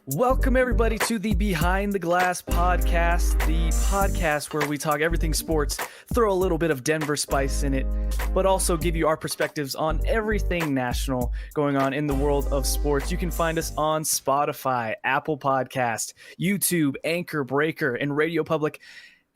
Welcome, everybody, to the Behind the Glass podcast, the podcast where we talk everything sports, throw a little bit of Denver spice in it, but also give you our perspectives on everything national going on in the world of sports. You can find us on Spotify, Apple Podcast, YouTube, Anchor, Breaker, and Radio Public,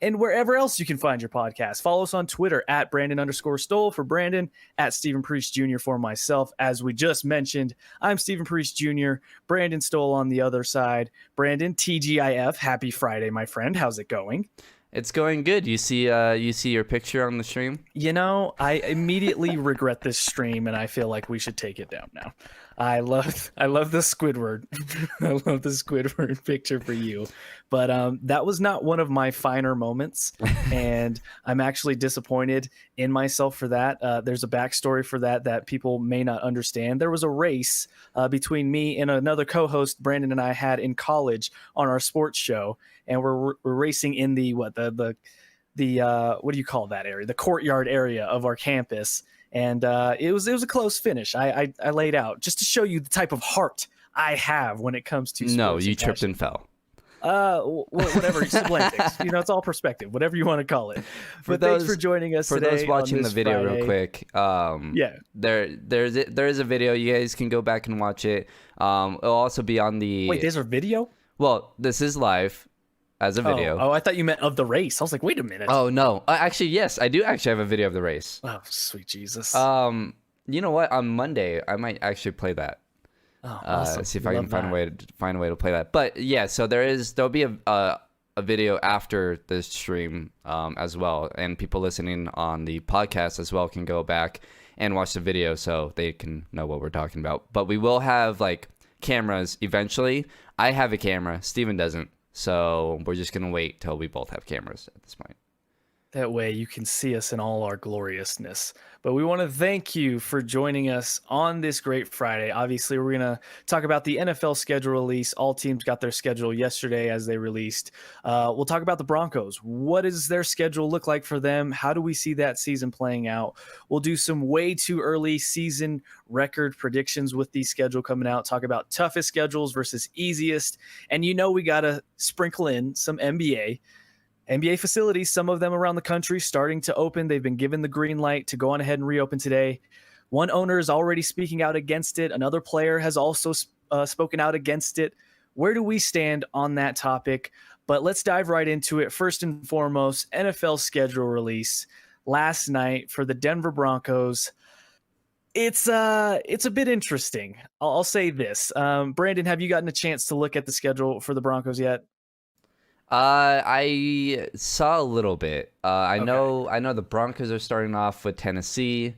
and wherever else you can find your podcast. Follow us on Twitter at Brandon_Stoll for Brandon, at Stephen Priest Jr. for myself. As we just mentioned, I'm Stephen Priest Jr., Brandon Stoll on the other side. Brandon, TGIF, happy Friday, my friend. How's it going? It's going good. You see your picture on the stream? You know, I immediately regret this stream, and I feel like we should take it down now. I love the Squidward. I love the Squidward picture for you. But that was not one of my finer moments, and I'm actually disappointed in myself for that. There's a backstory for that people may not understand. There was a race between me and another co-host Brandon and I had in college on our sports show, and we're racing in the what do you call that area? The courtyard area of our campus. And it was a close finish. I laid out just to show you the type of heart I have when it comes to sports. No, you tripped and fell. Whatever, semantics. You know, it's all perspective, whatever you want to call it. But thanks for joining us today. For those watching the video Friday. real quick, there is a video. You guys can go back and watch it. It'll also be on the. Wait, there's a video? Well, this is live. As a video. Oh, I thought you meant of the race. I was like, wait a minute. Oh, no. Actually, yes, I do actually have a video of the race. Oh, sweet Jesus. You know what? On Monday, I might actually play that. Oh, awesome. See if I can find a way to play that. But yeah, so there'll be a video after this stream as well, and people listening on the podcast as well can go back and watch the video so they can know what we're talking about. But we will have like cameras eventually. I have a camera. Steven doesn't. So we're just going to wait till we both have cameras at this point. That way you can see us in all our gloriousness. But we want to thank you for joining us on this great Friday. Obviously, we're going to talk about the NFL schedule release. All teams got their schedule yesterday as they released. We'll talk about the Broncos. What does their schedule look like for them? How do we see that season playing out? We'll do some way too early season record predictions with the schedule coming out. Talk about toughest schedules versus easiest. And you know we got to sprinkle in some NBA facilities, some of them around the country, starting to open. They've been given the green light to go on ahead and reopen today. One owner is already speaking out against it. Another player has also spoken out against it. Where do we stand on that topic? But let's dive right into it. First and foremost, NFL schedule release last night for the Denver Broncos. It's a bit interesting. I'll say this. Brandon, have you gotten a chance to look at the schedule for the Broncos yet? I saw a little bit. I Okay. know the Broncos are starting off with Tennessee.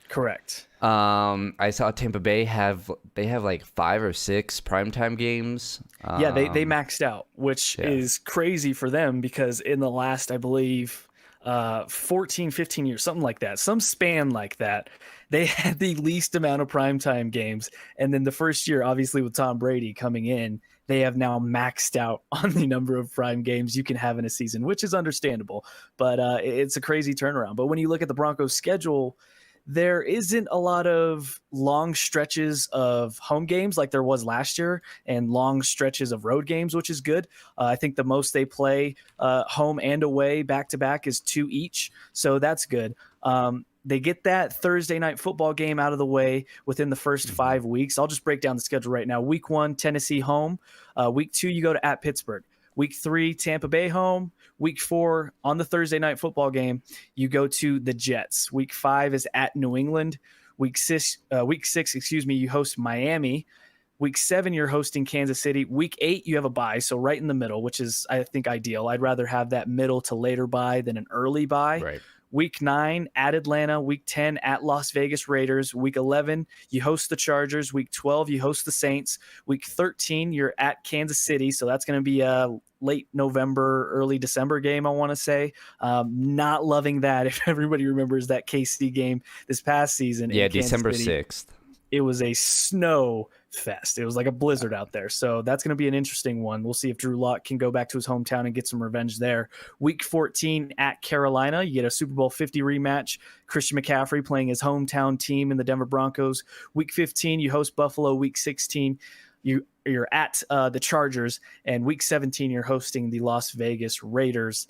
Correct. I saw Tampa Bay have like 5 or 6 primetime games. Yeah, they maxed out, which is crazy for them because in the last, I believe, 14, 15 years, something like that, some span like that, they had the least amount of primetime games. And then the first year, obviously with Tom Brady coming in, they have now maxed out on the number of prime games you can have in a season, which is understandable. But it's a crazy turnaround. But when you look at the Broncos' schedule, there isn't a lot of long stretches of home games like there was last year and long stretches of road games, which is good. I think the most they play home and away back-to-back is 2 each. So that's good. They get that Thursday night football game out of the way within the first 5 weeks. I'll just break down the schedule right now. Week 1, Tennessee home. Week 2, you go to at Pittsburgh. Week 3, Tampa Bay home. Week 4, on the Thursday night football game, you go to the Jets. Week 5 is at New England. Week 6, you host Miami. Week 7, you're hosting Kansas City. Week 8, you have a bye, so right in the middle, which is, I think, ideal. I'd rather have that middle to later bye than an early bye. Right. Week 9 at Atlanta. Week 10 at Las Vegas Raiders. Week 11, you host the Chargers. Week 12, you host the Saints. Week 13, you're at Kansas City. So that's going to be a late November, early December game, I want to say. Not loving that, if everybody remembers that KC game this past season. Yeah, in Kansas December City. 6th. It was a snow fest. It was like a blizzard out there. So that's going to be an interesting one. We'll see if Drew Lock can go back to his hometown and get some revenge there. Week 14 at Carolina, you get a Super Bowl 50 rematch. Christian McCaffrey playing his hometown team in the Denver Broncos. Week 15, you host Buffalo. Week 16, You're at the Chargers, and Week 17 you're hosting the Las Vegas Raiders.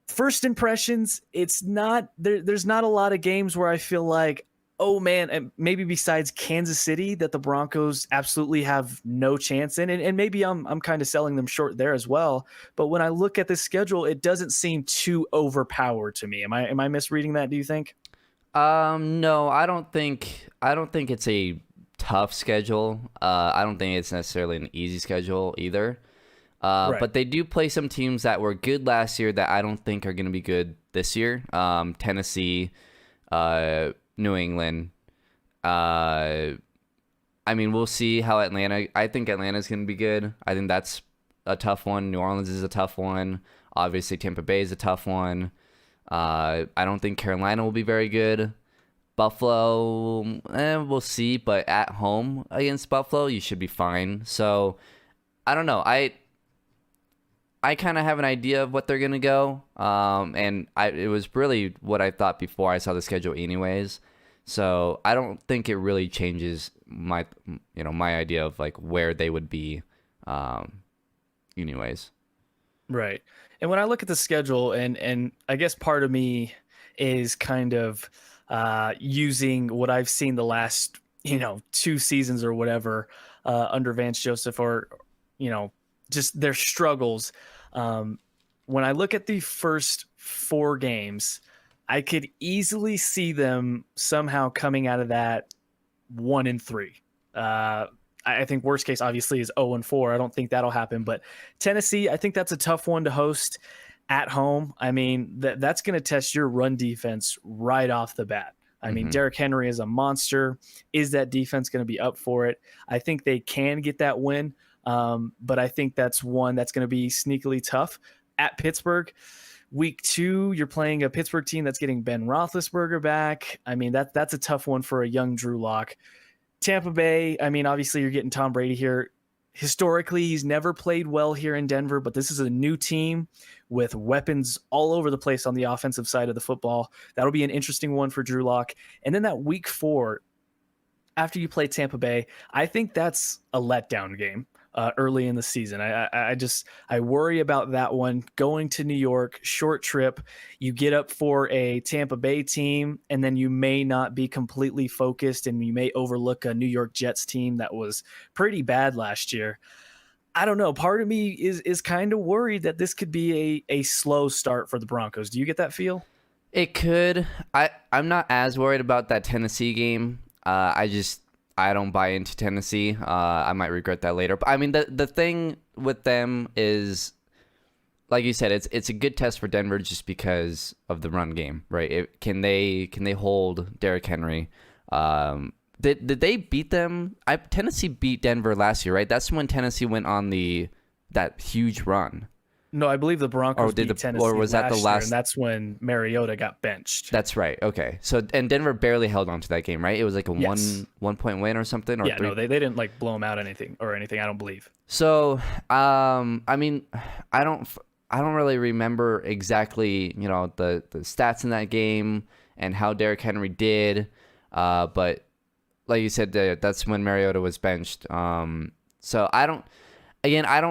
First impressions, it's not there's not a lot of games where I feel like, oh man, and maybe besides Kansas City, that the Broncos absolutely have no chance in. And maybe I'm kind of selling them short there as well. But when I look at this schedule, it doesn't seem too overpowered to me. Am I misreading that, do you think? No, I don't think it's a tough schedule. I don't think it's necessarily an easy schedule either. Right. But they do play some teams that were good last year that I don't think are going to be good this year. Tennessee, New England. I mean, we'll see how Atlanta. I think Atlanta's going to be good. I think that's a tough one. New Orleans is a tough one. Obviously, Tampa Bay is a tough one. I don't think Carolina will be very good. Buffalo, we'll see. But at home against Buffalo, you should be fine. So I don't know. I kind of have an idea of what they're gonna go, and it was really what I thought before I saw the schedule, anyways. So I don't think it really changes my idea of like where they would be, anyways. Right. And when I look at the schedule, and I guess part of me is kind of using what I've seen the last 2 seasons or whatever under Vance Joseph, or just their struggles. When I look at the first 4 games, I could easily see them somehow coming out of that 1-3. I think worst case obviously is 0-4. I don't think that'll happen, but Tennessee, I think that's a tough one to host at home. I mean, that's going to test your run defense right off the bat. I mean, Derrick Henry is a monster. Is that defense going to be up for it? I think they can get that win. But I think that's one that's going to be sneakily tough. At Pittsburgh, Week 2, you're playing a Pittsburgh team that's getting Ben Roethlisberger back. I mean, that's a tough one for a young Drew Lock. Tampa Bay, I mean, obviously you're getting Tom Brady here. Historically, he's never played well here in Denver, but this is a new team with weapons all over the place on the offensive side of the football. That'll be an interesting one for Drew Lock. And then that Week 4, after you play Tampa Bay, I think that's a letdown game. Early in the season, I worry about that one. Going to New York, short trip, you get up for a Tampa Bay team, and then you may not be completely focused, and you may overlook a New York Jets team that was pretty bad last year. I don't know. Part of me is kind of worried that this could be a slow start for the Broncos. Do you get that feel? It could. I'm not as worried about that Tennessee game. I don't buy into Tennessee. I might regret that later. But I mean, the thing with them is, like you said, it's a good test for Denver just because of the run game, right? Can they hold Derrick Henry? Did they beat them? Tennessee beat Denver last year, right? That's when Tennessee went on that huge run. No, I believe the Broncos beat Tennessee or was that the last? Year, and that's when Mariota got benched. That's right. Okay, so and Denver barely held on to that game, right? It was like a one point win or something. Or no, they didn't like blow them out anything. I don't believe. So, I mean, I don't really remember exactly, the stats in that game and how Derrick Henry did, but like you said, that's when Mariota was benched. So I don't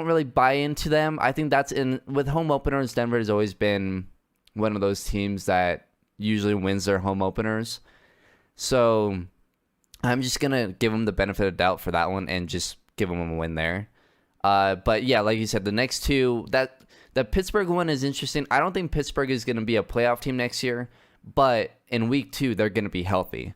really buy into them. I think with home openers, Denver has always been one of those teams that usually wins their home openers. So I'm just going to give them the benefit of doubt for that one and just give them a win there. But yeah, like you said, the next 2, the Pittsburgh one is interesting. I don't think Pittsburgh is going to be a playoff team next year, but in Week 2, they're going to be healthy.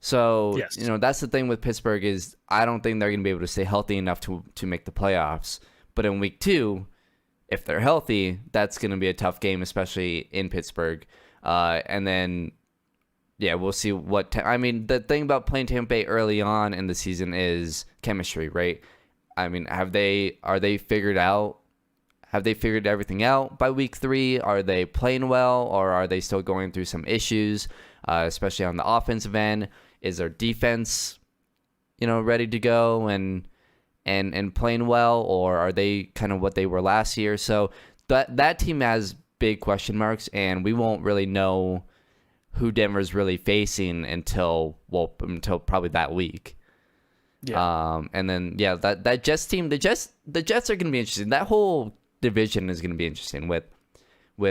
So, yes. That's the thing with Pittsburgh is I don't think they're going to be able to stay healthy enough to make the playoffs. But in Week 2, if they're healthy, that's going to be a tough game, especially in Pittsburgh. And then, yeah, we'll see I mean, the thing about playing Tampa Bay early on in the season is chemistry, right? I mean, are they figured out? Have they figured everything out by Week 3? Are they playing well, or are they still going through some issues, especially on the offensive end? Is their defense, ready to go and playing well, or are they kind of what they were last year? So that team has big question marks, and we won't really know who Denver's really facing until probably that week. Yeah. And then yeah, that Jets team, the Jets are going to be interesting. That whole division is going to be interesting with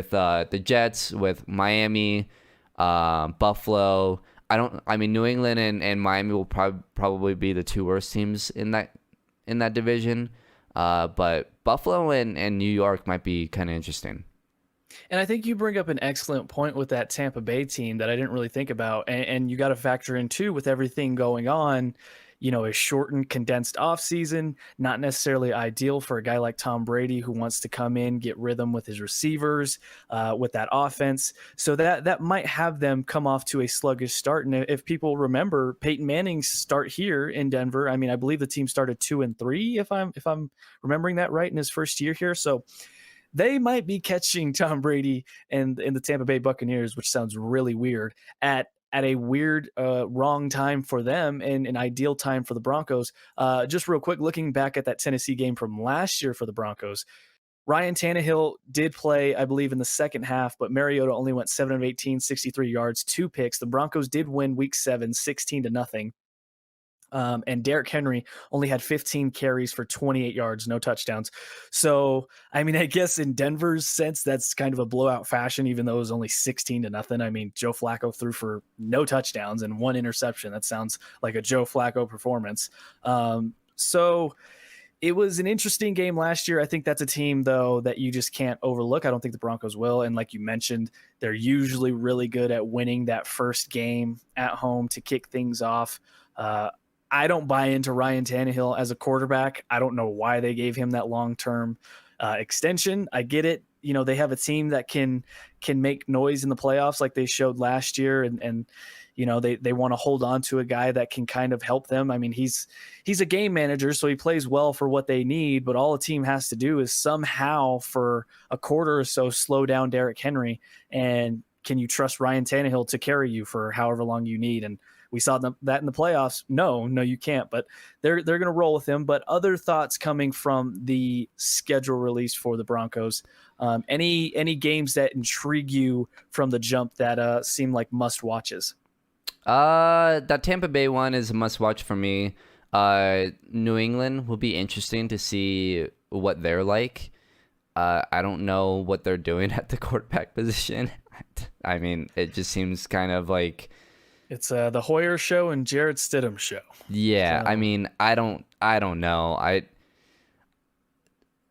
the Jets, with Miami, Buffalo. I mean, New England and Miami will probably be the two worst teams in that division. But Buffalo and New York might be kind of interesting. And I think you bring up an excellent point with that Tampa Bay team that I didn't really think about. And you got to factor in too with everything going on, a shortened, condensed offseason, not necessarily ideal for a guy like Tom Brady who wants to come in, get rhythm with his receivers, with that offense. So that might have them come off to a sluggish start. And if people remember Peyton Manning's start here in Denver, I mean, I believe the team started 2-3, if I'm remembering that right, in his first year here. So they might be catching Tom Brady and in the Tampa Bay Buccaneers, which sounds really weird, at a weird wrong time for them and an ideal time for the Broncos. Just real quick, looking back at that Tennessee game from last year for the Broncos, Ryan Tannehill did play, I believe, in the second half, but Mariota only went 7 of 18, 63 yards, 2 picks. The Broncos did win week 7, 16-0. And Derrick Henry only had 15 carries for 28 yards, no touchdowns. So, I mean, I guess in Denver's sense, that's kind of a blowout fashion, even though it was only 16-0. I mean, Joe Flacco threw for no touchdowns and 1 interception. That sounds like a Joe Flacco performance. So it was an interesting game last year. I think that's a team, though, that you just can't overlook. I don't think the Broncos will. And like you mentioned, they're usually really good at winning that first game at home to kick things off. I don't buy into Ryan Tannehill as a quarterback. I don't know why they gave him that long-term extension. I get it. They have a team that can make noise in the playoffs like they showed last year. And they want to hold on to a guy that can kind of help them. I mean, he's a game manager, so he plays well for what they need, but all a team has to do is somehow for a quarter or so slow down Derrick Henry. And can you trust Ryan Tannehill to carry you for however long you need? And we saw that in the playoffs. No, you can't. But they're going to roll with him. But other thoughts coming from the schedule release for the Broncos? Any games that intrigue you from the jump that seem like must watches? That Tampa Bay one is a must watch for me. New England will be interesting to see what they're like. I don't know what they're doing at the quarterback position. I mean, it just seems kind of like it's the Hoyer show and Jarrett Stidham show. Yeah, so. I mean, I don't know.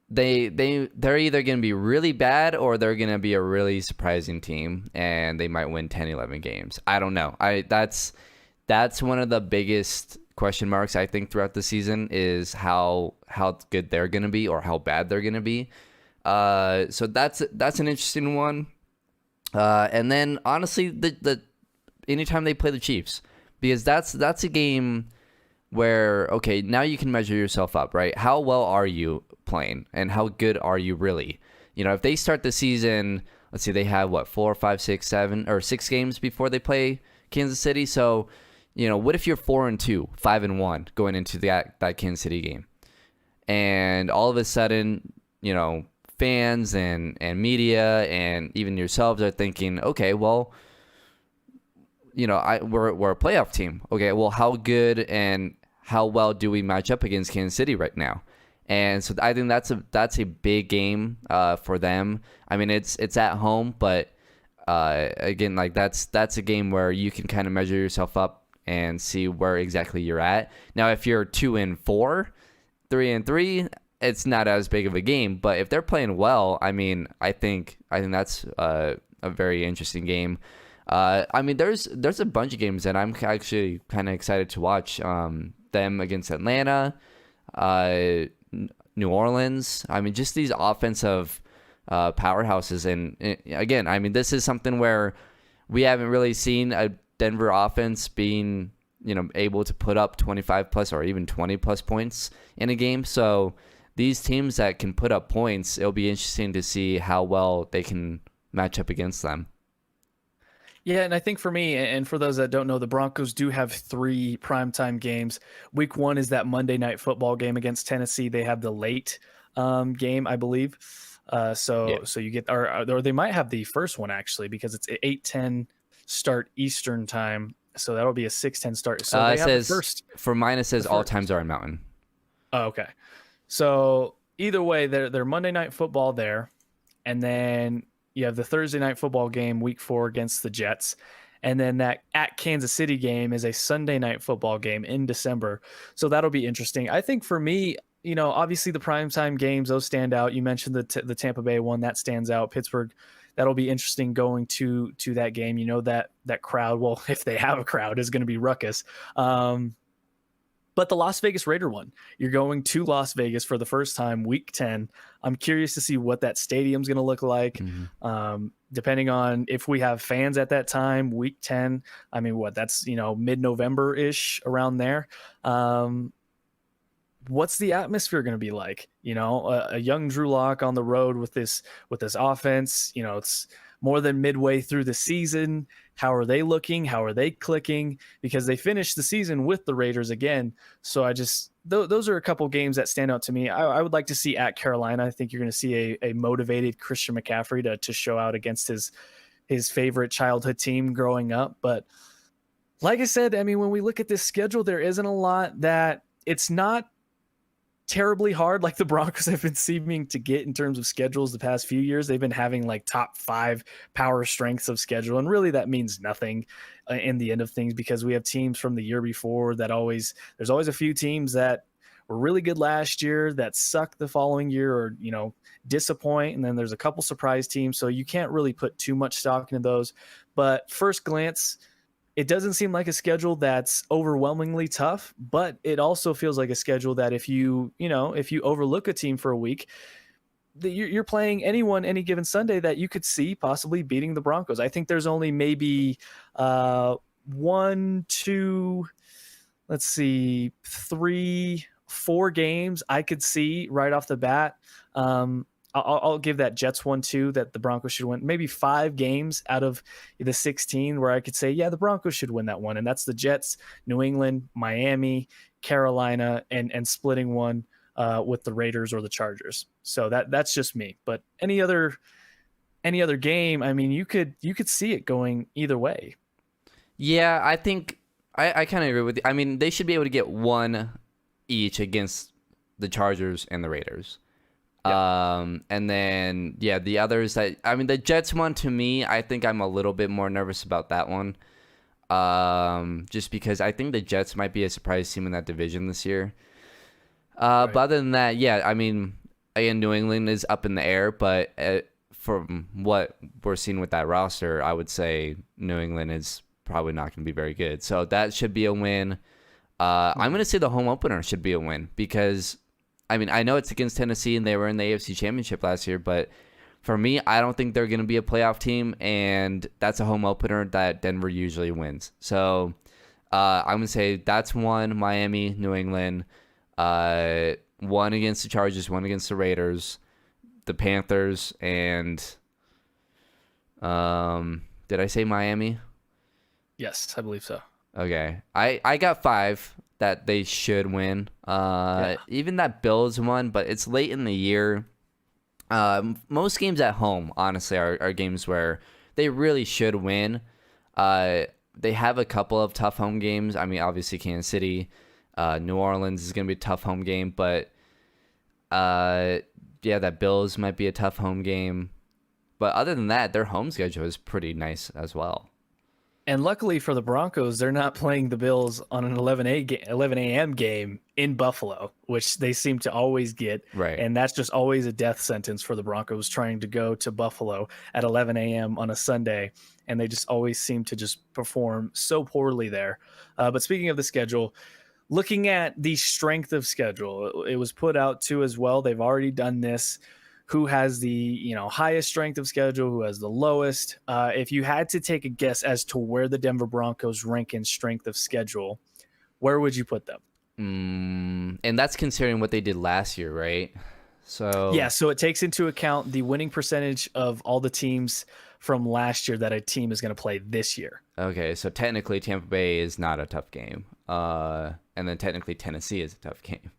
They're either going to be really bad or they're going to be a really surprising team and they might win 10, 11 games. I don't know. That's one of the biggest question marks I think throughout the season is how good they're going to be or how bad they're going to be. So that's an interesting one. And then honestly, the anytime they play the Chiefs, because that's a game where, okay, now you can measure yourself up, right? How well are you playing and how good are you really? If they start the season, let's see, they have 4, 5, 6, 7 or 6 games before they play Kansas City. So, what if you're 4-2, 5-1 going into that Kansas City game? And all of a sudden, fans and media and even yourselves are thinking, okay, well, we're a playoff team. Okay, well, how good and how well do we match up against Kansas City right now? And so I think that's a big game for them. I mean, it's at home, but again, like that's a game where you can kind of measure yourself up and see where exactly you're at. Now, if you're 2-4, 3-3, it's not as big of a game. But if they're playing well, I mean, I think that's a very interesting game. I mean, there's a bunch of games that I'm actually kind of excited to watch. Them against Atlanta, New Orleans. I mean, just these offensive powerhouses. And again, I mean, this is something where we haven't really seen a Denver offense being, able to put up 25 plus or even 20 plus points in a game. So these teams that can put up points, it'll be interesting to see how well they can match up against them. Yeah, and I think for me, and for those that don't know, the Broncos do have 3 primetime games. Week 1 is that Monday Night Football game against Tennessee. They have the late game, I believe. So you get, or they might have the first one actually, because it's 8:10 start Eastern time So that'll be a 6:10 start. So they It have the says first. for mine. It says The all first. times are in Mountain. Oh, okay. So either way, they're Monday Night Football there, and then you have the Thursday Night Football game, Week 4 against the Jets, and then that at Kansas City game is a Sunday Night Football game in December. So that'll be interesting. I think for me, obviously the primetime games, those stand out. You mentioned the Tampa Bay one that stands out. Pittsburgh, that'll be interesting going to that game. That crowd. Well, if they have a crowd, is going to be ruckus. But the Las Vegas Raider one, you're going to Las Vegas for the first time, Week 10. I'm curious to see what that stadium's going to look like. Mm-hmm. Depending on if we have fans at that time, Week 10. I mean, that's mid-November ish, around there. What's the atmosphere going to be like? A young Drew Lock on the road with this offense. It's more than midway through the season. How are they looking? How are they clicking? Because they finished the season with the Raiders again. So those are a couple games that stand out to me. I would like to see at Carolina. I think you're going to see a motivated Christian McCaffrey to show out against his favorite childhood team growing up. But like I said, I mean, when we look at this schedule, there isn't a lot that it's not terribly hard like the Broncos have been seeming to get in terms of schedules the past few years. They've been having like top 5 power strengths of schedule, and really that means nothing in the end of things, because we have teams from the year before that there's always a few teams that were really good last year that suck the following year, or disappoint, and then there's a couple surprise teams, so you can't really put too much stock into those. But first glance, it doesn't seem like a schedule that's overwhelmingly tough, but it also feels like a schedule that if you overlook a team for a week, you're playing anyone any given Sunday that you could see possibly beating the Broncos. I think there's only maybe 1, 2, let's see, 3, 4 games I could see right off the bat. I'll give that Jets one too, that the Broncos should win. Maybe 5 games out of the 16 where I could say, yeah, the Broncos should win that one. And that's the Jets, New England, Miami, Carolina, and splitting one with the Raiders or the Chargers. So that's just me. But any other game, I mean, you could see it going either way. Yeah, I think I kind of agree with you. I mean, they should be able to get one each against the Chargers and the Raiders. Yeah. And then the others the Jets one, to me, I think I'm a little bit more nervous about that one. Just because I think the Jets might be a surprise team in that division this year. Right. But other than that, I mean, again, New England is up in the air, but from what we're seeing with that roster, I would say New England is probably not going to be very good. So that should be a win. I'm going to say the home opener should be a win, because I mean, I know it's against Tennessee and they were in the AFC Championship last year, but for me, I don't think they're going to be a playoff team, and that's a home opener that Denver usually wins. So I'm going to say that's one, Miami, New England, one against the Chargers, one against the Raiders, the Panthers, and did I say Miami? Yes, I believe so. Okay. I got 5 that they should win. Even that Bills one, but it's late in the year. Most games at home, honestly, are games where they really should win. They have a couple of tough home games. I mean, obviously Kansas City, New Orleans is going to be a tough home game, but that Bills might be a tough home game. But other than that, their home schedule is pretty nice as well. And luckily for the Broncos, they're not playing the Bills on an 11 a.m. game in Buffalo, which they seem to always get. Right. And that's just always a death sentence for the Broncos, trying to go to Buffalo at 11 a.m. on a Sunday. And they just always seem to just perform so poorly there. But speaking of the schedule, looking at the strength of schedule, it was put out too as well. They've already done this. Who has the highest strength of schedule, who has the lowest. If you had to take a guess as to where the Denver Broncos rank in strength of schedule, where would you put them? And that's considering what they did last year, right? So it takes into account the winning percentage of all the teams from last year that a team is going to play this year. Okay, so technically Tampa Bay is not a tough game. And then technically Tennessee is a tough game.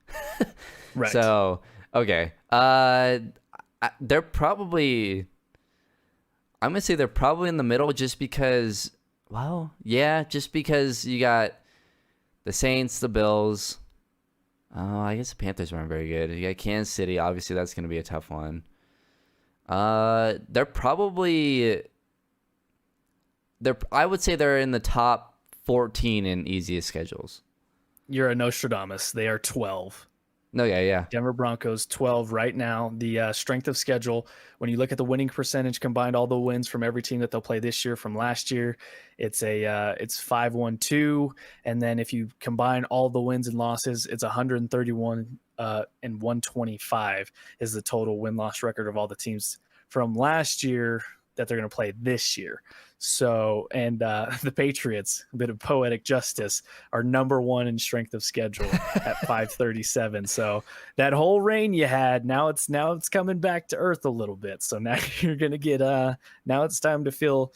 Right. So, okay. They're probably, I'm going to say they're probably in the middle, just because Well, yeah, just because you got the Saints, the Bills. Oh, I guess the Panthers weren't very good. You got Kansas City. Obviously, that's going to be a tough one. They're probably I would say they're in the top 14 in easiest schedules. You're a Nostradamus. They are 12. No, yeah. Denver Broncos 12 right now. The strength of schedule, when you look at the winning percentage combined, all the wins from every team that they'll play this year from last year, it's 5-1-2, and then if you combine all the wins and losses, it's 131 and 125 is the total win-loss record of all the teams from last year that they're going to play this year. So, and the Patriots, a bit of poetic justice, are number one in strength of schedule at 537. So that whole reign you had, now it's coming back to earth a little bit. So now you're going to get now it's time to feel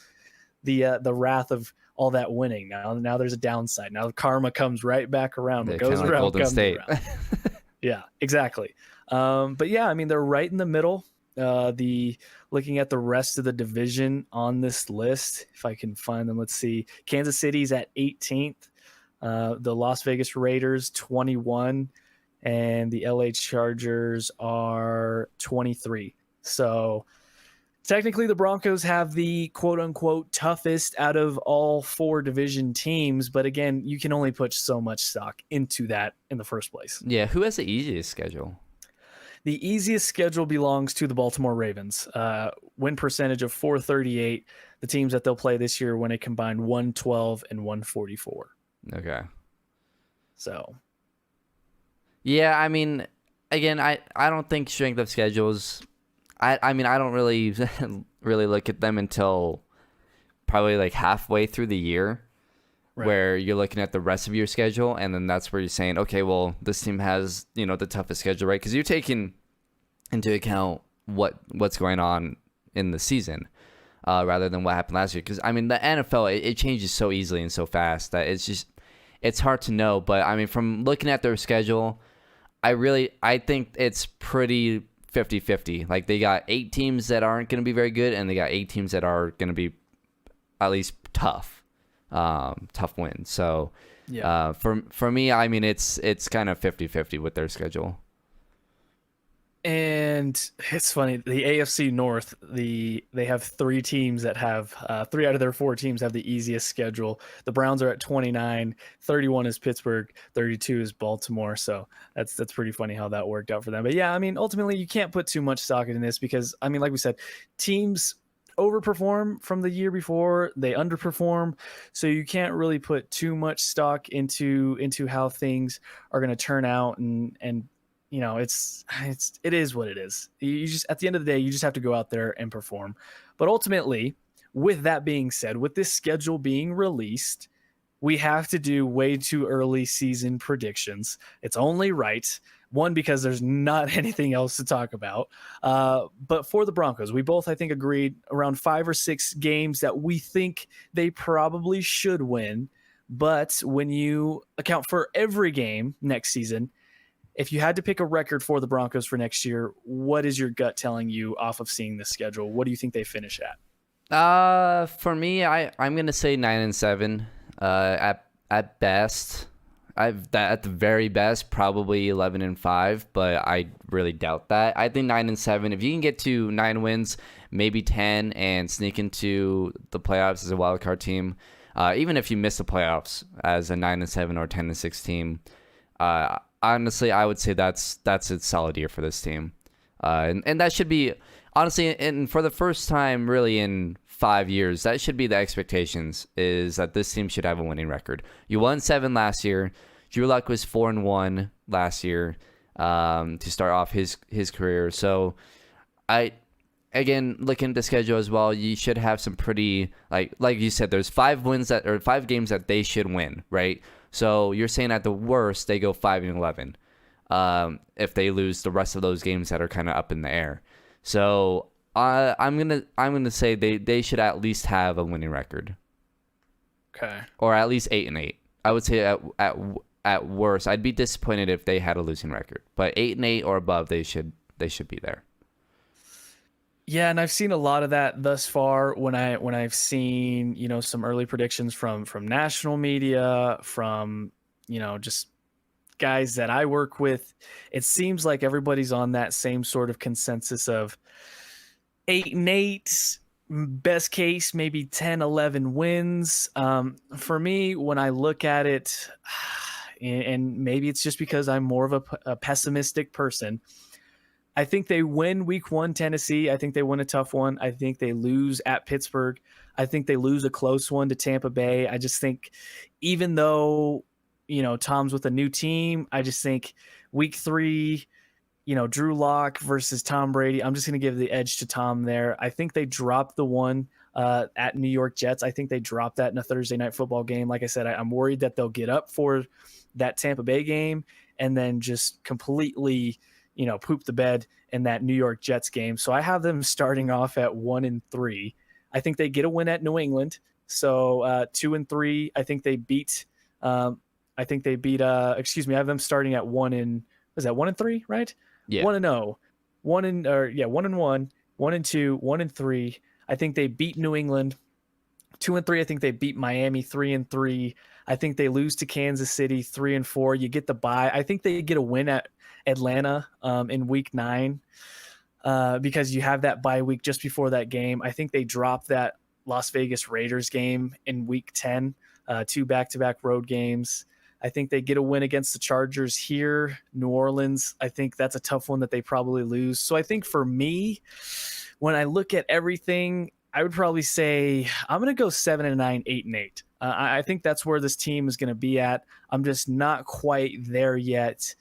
the wrath of all that winning. Now there's a downside. Now karma comes right back around. What goes around Golden comes State. around. Yeah, exactly. But yeah, I mean, they're right in the middle. Looking at the rest of the division on this list, if I can find them, let's see. Kansas City's at 18th, the Las Vegas Raiders 21, and the LA Chargers are 23. So technically the Broncos have the quote unquote toughest out of all four division teams, but again, you can only put so much stock into that in the first place. Yeah, who has the easiest schedule? The easiest schedule belongs to the Baltimore Ravens. Win percentage of 438. The teams that they'll play this year when it combined 112 and 144. Okay. So. Yeah, I mean, again, I don't think strength of schedules. I mean, I don't really really look at them until probably like halfway through the year. Right. Where you're looking at the rest of your schedule, and then that's where you're saying, okay, well, this team has, the toughest schedule, right? Because you're taking into account what's going on in the season, rather than what happened last year. Because I mean, the NFL it changes so easily and so fast that it's hard to know. But I mean, from looking at their schedule, I think it's pretty 50-50. Like they got 8 teams that aren't going to be very good, and they got 8 teams that are going to be at least tough wins. So yeah, for me, I mean, it's kind of 50-50 with their schedule. And it's funny, the AFC North, they have 3 teams that have 3 out of their 4 teams have the easiest schedule. The Browns are at 29, 31 is Pittsburgh, 32 is Baltimore. So that's pretty funny how that worked out for them. But yeah, I mean, ultimately you can't put too much stock in this because I mean, like we said, teams overperform from the year before, they underperform, so you can't really put too much stock into how things are going to turn out, and it is what it is. You just, at the end of the day, you just have to go out there and perform. But ultimately, with that being said, with this schedule being released, we have to do way too early season predictions. It's only right. One, because there's not anything else to talk about. But for the Broncos, we both, I think, agreed around 5 or 6 games that we think they probably should win. But when you account for every game next season, if you had to pick a record for the Broncos for next year, what is your gut telling you off of seeing the schedule? What do you think they finish at? For me, I'm going to say 9-7 at best. At the very best, probably 11-5, but I really doubt that. I think 9-7. If you can get to 9 wins, maybe 10, and sneak into the playoffs as a wild card team, even if you miss the playoffs as a 9-7 or 10-6 team, honestly, I would say that's a solid year for this team, and that should be honestly, and for the first time really in 5 years, that should be the expectations, is that this team should have a winning record. You won 7 last year. Drew Luck was 4-1 last year to start off his career. So again, looking at the schedule as well, you should have some pretty, like you said, there's 5 games that they should win, right? So you're saying at the worst they go 5-11 if they lose the rest of those games that are kind of up in the air. So I'm gonna say they should at least have a winning record. Okay. Or at least 8-8. I would say at worst, I'd be disappointed if they had a losing record. But 8-8 or above, they should be there. Yeah, and I've seen a lot of that thus far when I've seen, some early predictions from national media, from, just guys that I work with. It seems like everybody's on that same sort of consensus of 8-8, best case maybe 10-11 wins. For me, when I look at it, and maybe it's just because I'm more of a pessimistic person, I think they win week one, Tennessee. I think they win a tough one. I think they lose at Pittsburgh. I think they lose a close one to Tampa Bay. I just think, even though, Tom's with a new team, I just think week three, Drew Lock versus Tom Brady, I'm just going to give the edge to Tom there. I think they dropped the one at New York Jets. I think they dropped that in a Thursday night football game. Like I said, I'm worried that they'll get up for that Tampa Bay game and then just completely, poop the bed in that New York Jets game. So I have them starting off at 1-3. I think they get a win at New England. So 2-3. I think they beat. Excuse me. I have them starting at 1-3, right? Yeah. 1-0, 1-1, 1-2, 1-3. I think they beat New England. 2-3. I think they beat Miami. 3-3. I think they lose to Kansas City. 3-4. You get the bye. I think they get a win at Atlanta in week 9 because you have that bye week just before that game. I think they drop that Las Vegas Raiders game in week 10, 2 back-to-back road games. I think they get a win against the Chargers here. New Orleans, I think that's a tough one that they probably lose. So I think for me, when I look at everything, I would probably say I'm going to go 7-9, 8-8. I think that's where this team is going to be at. I'm just not quite there yet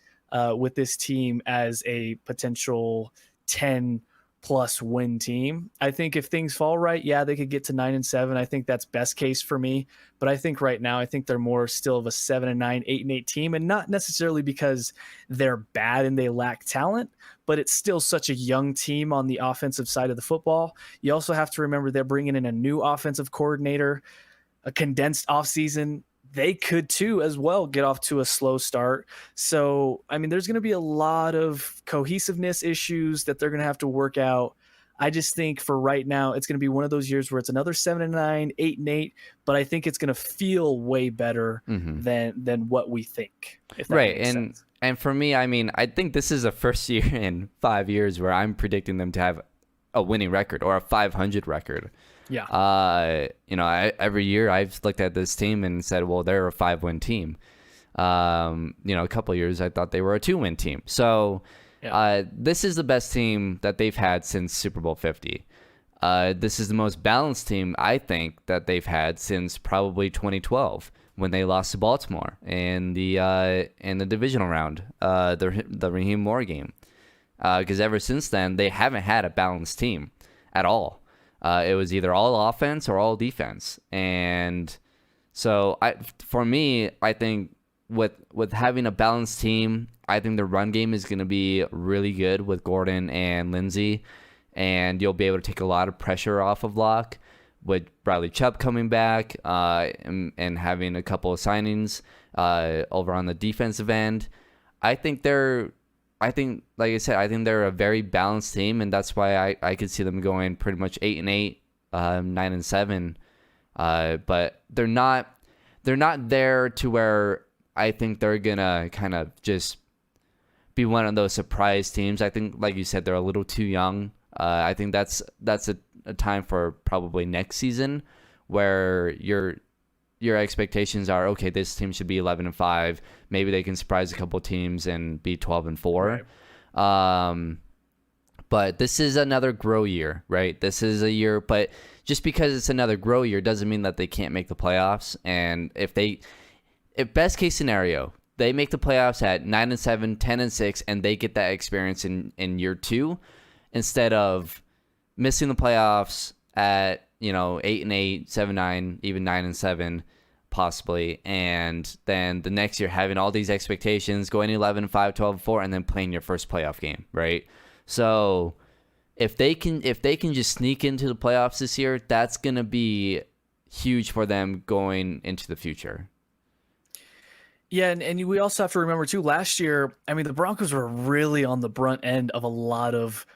with this team as a potential 10 plus win team. I think if things fall right, yeah, they could get to 9-7. I think that's best case for me. But I think right now, I think they're more still of a 7-9, 8-8 team, and not necessarily because they're bad and they lack talent, but it's still such a young team on the offensive side of the football. You also have to remember they're bringing in a new offensive coordinator, a condensed offseason. They could too as well get off to a slow start. So, I mean, there's going to be a lot of cohesiveness issues that they're going to have to work out. I just think for right now, it's going to be one of those years where it's another 7-9, 8-8, but I think it's going to feel way better than what we think. If that Right. makes sense. And for me, I mean, I think this is the first year in 5 years where I'm predicting them to have a winning record or a 500 record. Yeah. Every year I've looked at this team and said, well, they're a 5-win team. A couple of years I thought they were a 2-win team. So this is the best team that they've had since Super Bowl 50. This is the most balanced team I think that they've had since probably 2012 when they lost to Baltimore in the divisional round, the Raheem Moore game. Because ever since then they haven't had a balanced team at all. It was either all offense or all defense. And so for me, I think with having a balanced team, I think the run game is going to be really good with Gordon and Lindsey. And you'll be able to take a lot of pressure off of Locke with Bradley Chubb coming back and having a couple of signings over on the defensive end. Like I said, I think they're a very balanced team, and that's why I could see them going pretty much 8-8, 9-7. But they're not there to where I think they're gonna kind of just be one of those surprise teams. I think, like you said, they're a little too young. I think that's a time for probably next season where your expectations are, okay, this team should be 11-5. Maybe they can surprise a couple teams and be 12-4. Right. But this is another grow year, right? This is a year, but just because it's another grow year doesn't mean that they can't make the playoffs. And if best case scenario, they make the playoffs at 9-7, 10-6, and they get that experience in year 2, instead of missing the playoffs at 8-8, 7-9, even 9-7, possibly, and then the next year having all these expectations, going 11-5, 12-4, and then playing your first playoff game, right? So if they can just sneak into the playoffs this year, that's gonna be huge for them going into the future. Yeah, and we also have to remember too, last year, I mean, the Broncos were really on the brunt end of a lot of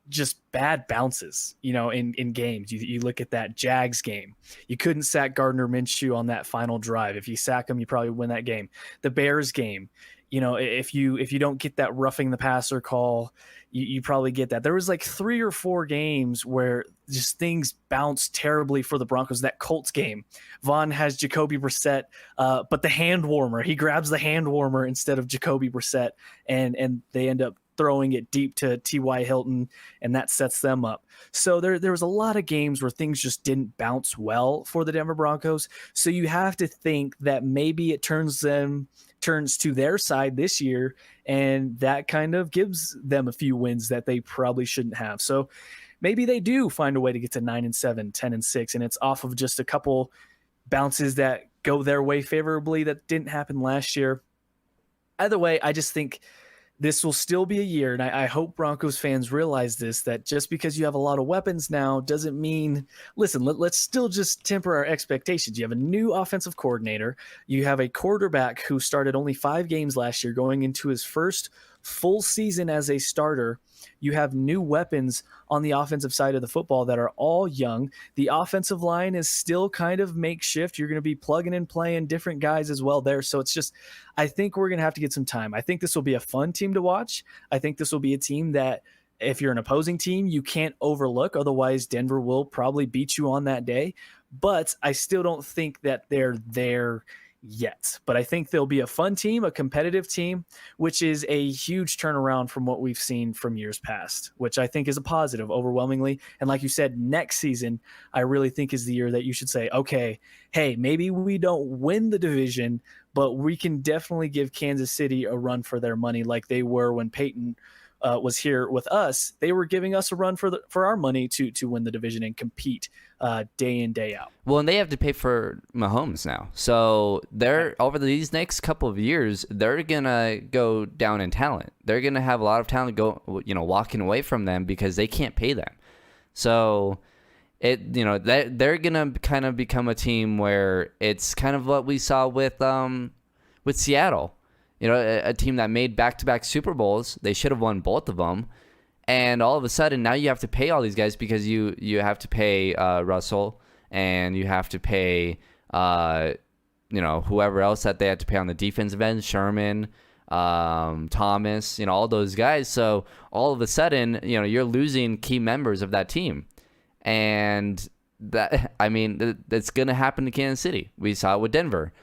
just bad bounces, in games. You look at that Jags game. You couldn't sack Gardner Minshew on that final drive. If you sack him, you probably win that game. The Bears game, if you don't get that roughing the passer call, you probably get that. There was like 3 or 4 games where just things bounced terribly for the Broncos. That Colts game, Vaughn has Jacoby Brissett, but the hand warmer, he grabs the hand warmer instead of Jacoby Brissett, and they end up throwing it deep to T.Y. Hilton, and that sets them up. So there was a lot of games where things just didn't bounce well for the Denver Broncos. So you have to think that maybe it turns to their side this year, and that kind of gives them a few wins that they probably shouldn't have. So maybe they do find a way to get to 9-7, 10-6, and it's off of just a couple bounces that go their way favorably that didn't happen last year. Either way, I just think this will still be a year, and I hope Broncos fans realize this, that just because you have a lot of weapons now doesn't mean, listen, let's still just temper our expectations. You have a new offensive coordinator. You have a quarterback who started only 5 games last year, going into his first full season as a starter. You have new weapons on the offensive side of the football that are all young. The offensive line is still kind of makeshift. You're going to be plugging and playing different guys as well there. So it's just, I think we're going to have to get some time. I think this will be a fun team to watch. I think this will be a team that if you're an opposing team, you can't overlook. Otherwise, Denver will probably beat you on that day. But I still don't think that they're there yet. But I think they'll be a fun team, a competitive team, which is a huge turnaround from what we've seen from years past, which I think is a positive overwhelmingly. And like you said, next season, I really think is the year that you should say, okay, hey, maybe we don't win the division, but we can definitely give Kansas City a run for their money like they were when Peyton was here with us. They were giving us a run for our money to win the division and compete day in, day out. Well, and they have to pay for Mahomes now. So they're over these next couple of years, they're gonna go down in talent. They're gonna have a lot of talent walking away from them because they can't pay them. So they're gonna kind of become a team where it's kind of what we saw with Seattle. A team that made back-to-back Super Bowls. They should have won both of them. And all of a sudden, now you have to pay all these guys because you have to pay Russell and you have to pay, whoever else that they had to pay on the defensive end, Sherman, Thomas, all those guys. So all of a sudden, you're losing key members of that team. And that's going to happen to Kansas City. We saw it with Denver.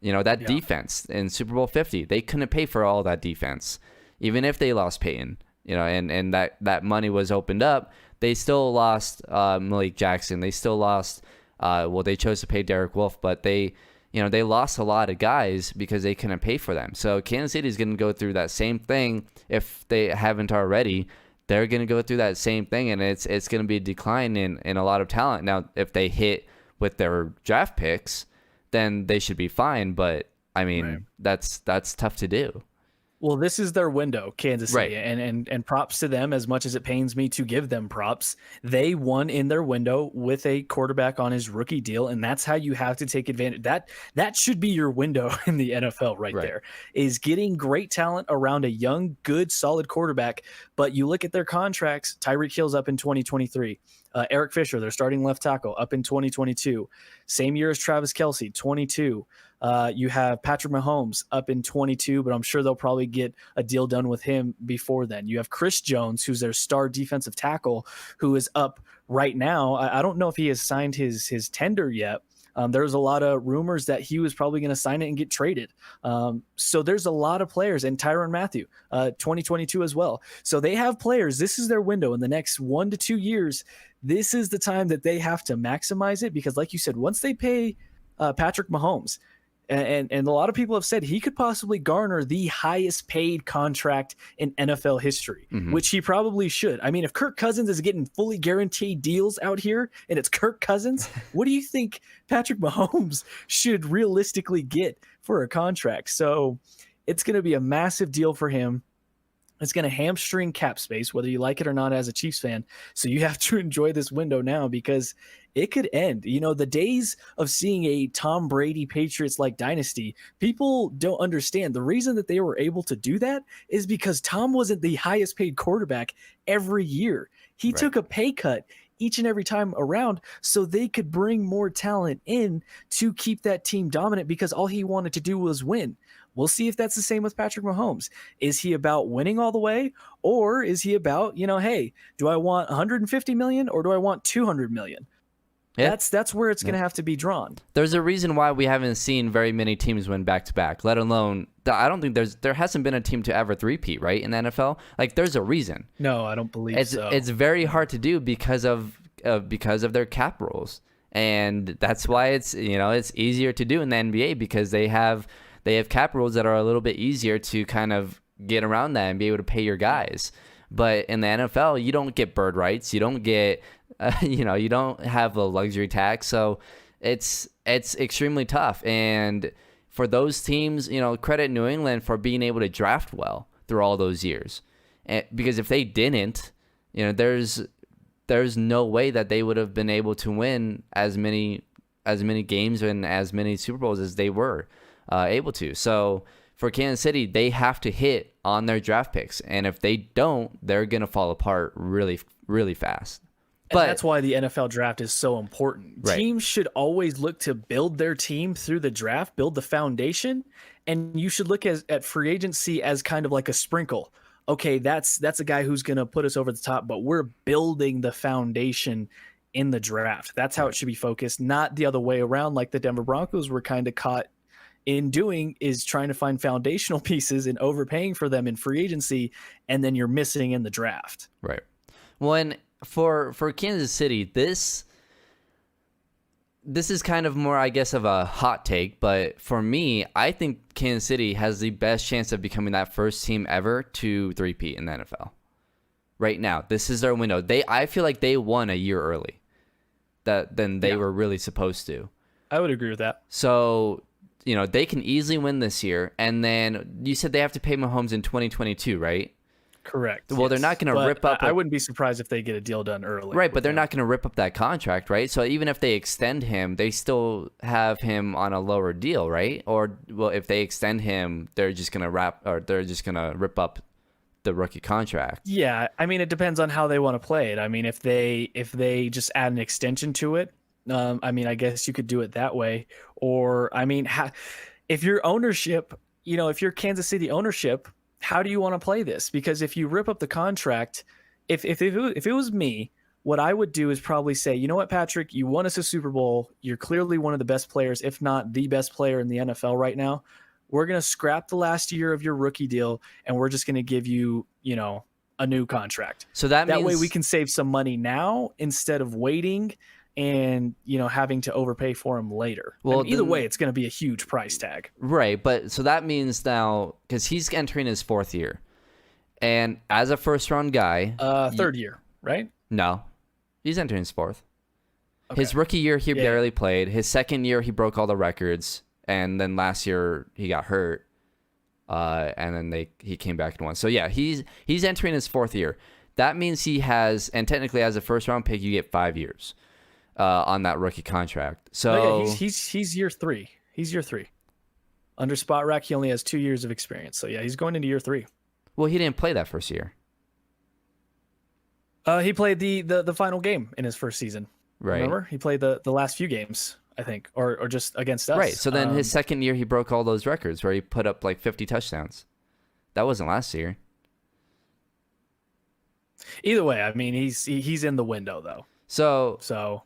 Defense in Super Bowl 50, they couldn't pay for all that defense, even if they lost Peyton, and that money was opened up. They still lost Malik Jackson. They still lost, they chose to pay Derek Wolfe, but they lost a lot of guys because they couldn't pay for them. So Kansas City is going to go through that same thing if they haven't already. They're going to go through that same thing, and it's going to be a decline in a lot of talent. Now, if they hit with their draft picks, then they should be fine. But right. that's tough to do. Well, this is their window, Kansas City, right. and props to them. As much as it pains me to give them props, they won in their window with a quarterback on his rookie deal, and that's how you have to take advantage. That should be your window in the NFL right there, is getting great talent around a young, good, solid quarterback. But you look at their contracts, Tyreek Hill's up in 2023. Eric Fisher, their starting left tackle, up in 2022. Same year as Travis Kelce, 22. You have Patrick Mahomes up in 22, but I'm sure they'll probably get a deal done with him before then. You have Chris Jones, who's their star defensive tackle, who is up right now. I don't know if he has signed his tender yet. There's a lot of rumors that he was probably going to sign it and get traded. So there's a lot of players, and Tyrann Mathieu, 2022 as well. So they have players. This is their window in the next 1 to 2 years. This is the time that they have to maximize it, because like you said, once they pay Patrick Mahomes, and a lot of people have said he could possibly garner the highest paid contract in NFL history, which he probably should. I mean, if Kirk Cousins is getting fully guaranteed deals out here and it's Kirk Cousins, what do you think Patrick Mahomes should realistically get for a contract? So it's going to be a massive deal for him. It's going to hamstring cap space, whether you like it or not as a Chiefs fan. So you have to enjoy this window now, because it could end. You know, the days of seeing a Tom Brady Patriots like dynasty, people don't understand. The reason that they were able to do that is because Tom wasn't the highest paid quarterback every year. He took a pay cut each and every time around so they could bring more talent in to keep that team dominant, because all he wanted to do was win. We'll see if that's the same with Patrick Mahomes. Is he about winning all the way, or is he about, you know, hey, do I want 150 million or do I want 200 million? Yeah. That's where it's going to have to be drawn. There's a reason why we haven't seen very many teams win back-to-back, let alone I don't think there hasn't been a team to ever three-peat, right, in the NFL. Like, there's a reason. No, I don't believe so. It's very hard to do because of their cap rules, and that's why it's easier to do in the NBA, because they have cap rules that are a little bit easier to kind of get around that and be able to pay your guys. But in the NFL, you don't get bird rights. You don't get, you don't have a luxury tax. So it's extremely tough. And for those teams, credit New England for being able to draft well through all those years. Because if they didn't, there's no way that they would have been able to win as many games and as many Super Bowls as they were able to. So for Kansas City, they have to hit on their draft picks, and if they don't, they're gonna fall apart really, really fast. But that's why the NFL draft is so important. Right. Teams should always look to build their team through the draft, build the foundation, and you should look at free agency as kind of like a sprinkle. Okay, that's a guy who's gonna put us over the top, but we're building the foundation in the draft. That's how it should be focused, not the other way around, like the Denver Broncos were kind of caught in doing, is trying to find foundational pieces and overpaying for them in free agency, and then you're missing in the draft. Right. Well, for Kansas City, this is kind of more, I guess, of a hot take, but for me, I think Kansas City has the best chance of becoming that first team ever to three-peat in the NFL. Right now, this is their window. I feel like they won a year early than they were really supposed to. I would agree with that. So, they can easily win this year, and then you said they have to pay Mahomes in 2022, right? Correct. Well, they're not going to rip up. I wouldn't be surprised if they get a deal done early. Right, but they're not going to rip up that contract, right? So even if they extend him, they still have him on a lower deal, right? Or, well, if they extend him, they're just going to rip up the rookie contract. Yeah, I mean, it depends on how they want to play it. I mean, if they just add an extension to it, I mean, I guess you could do it that way. Or, I mean, if your ownership, if you're Kansas City ownership, how do you want to play this? Because if you rip up the contract, if it was me, what I would do is probably say, you know what, Patrick, you won us a Super Bowl. You're clearly one of the best players, if not the best player in the NFL right now. We're going to scrap the last year of your rookie deal, and we're just going to give you, a new contract. So that means way we can save some money now instead of waiting and having to overpay for him later. Well, either way, it's going to be a huge price tag. Right, but so that means now, because he's entering his fourth year, and as a first-round guy... third year, right? No, he's entering his fourth. Okay. His rookie year, he barely played. His second year, he broke all the records, and then last year, he got hurt, and then he came back and won. So yeah, he's entering his fourth year. That means he has, and technically as a first-round pick, you get 5 years. On that rookie contract. So he's year 3. He's year 3. Under Spotrac, he only has 2 years of experience. So yeah, he's going into year 3. Well, he didn't play that first year. He played the final game in his first season. Right. Remember? He played the last few games, I think, or just against us. Right. So then his second year, he broke all those records where he put up like 50 touchdowns. That wasn't last year. Either way, I mean, he's in the window though. So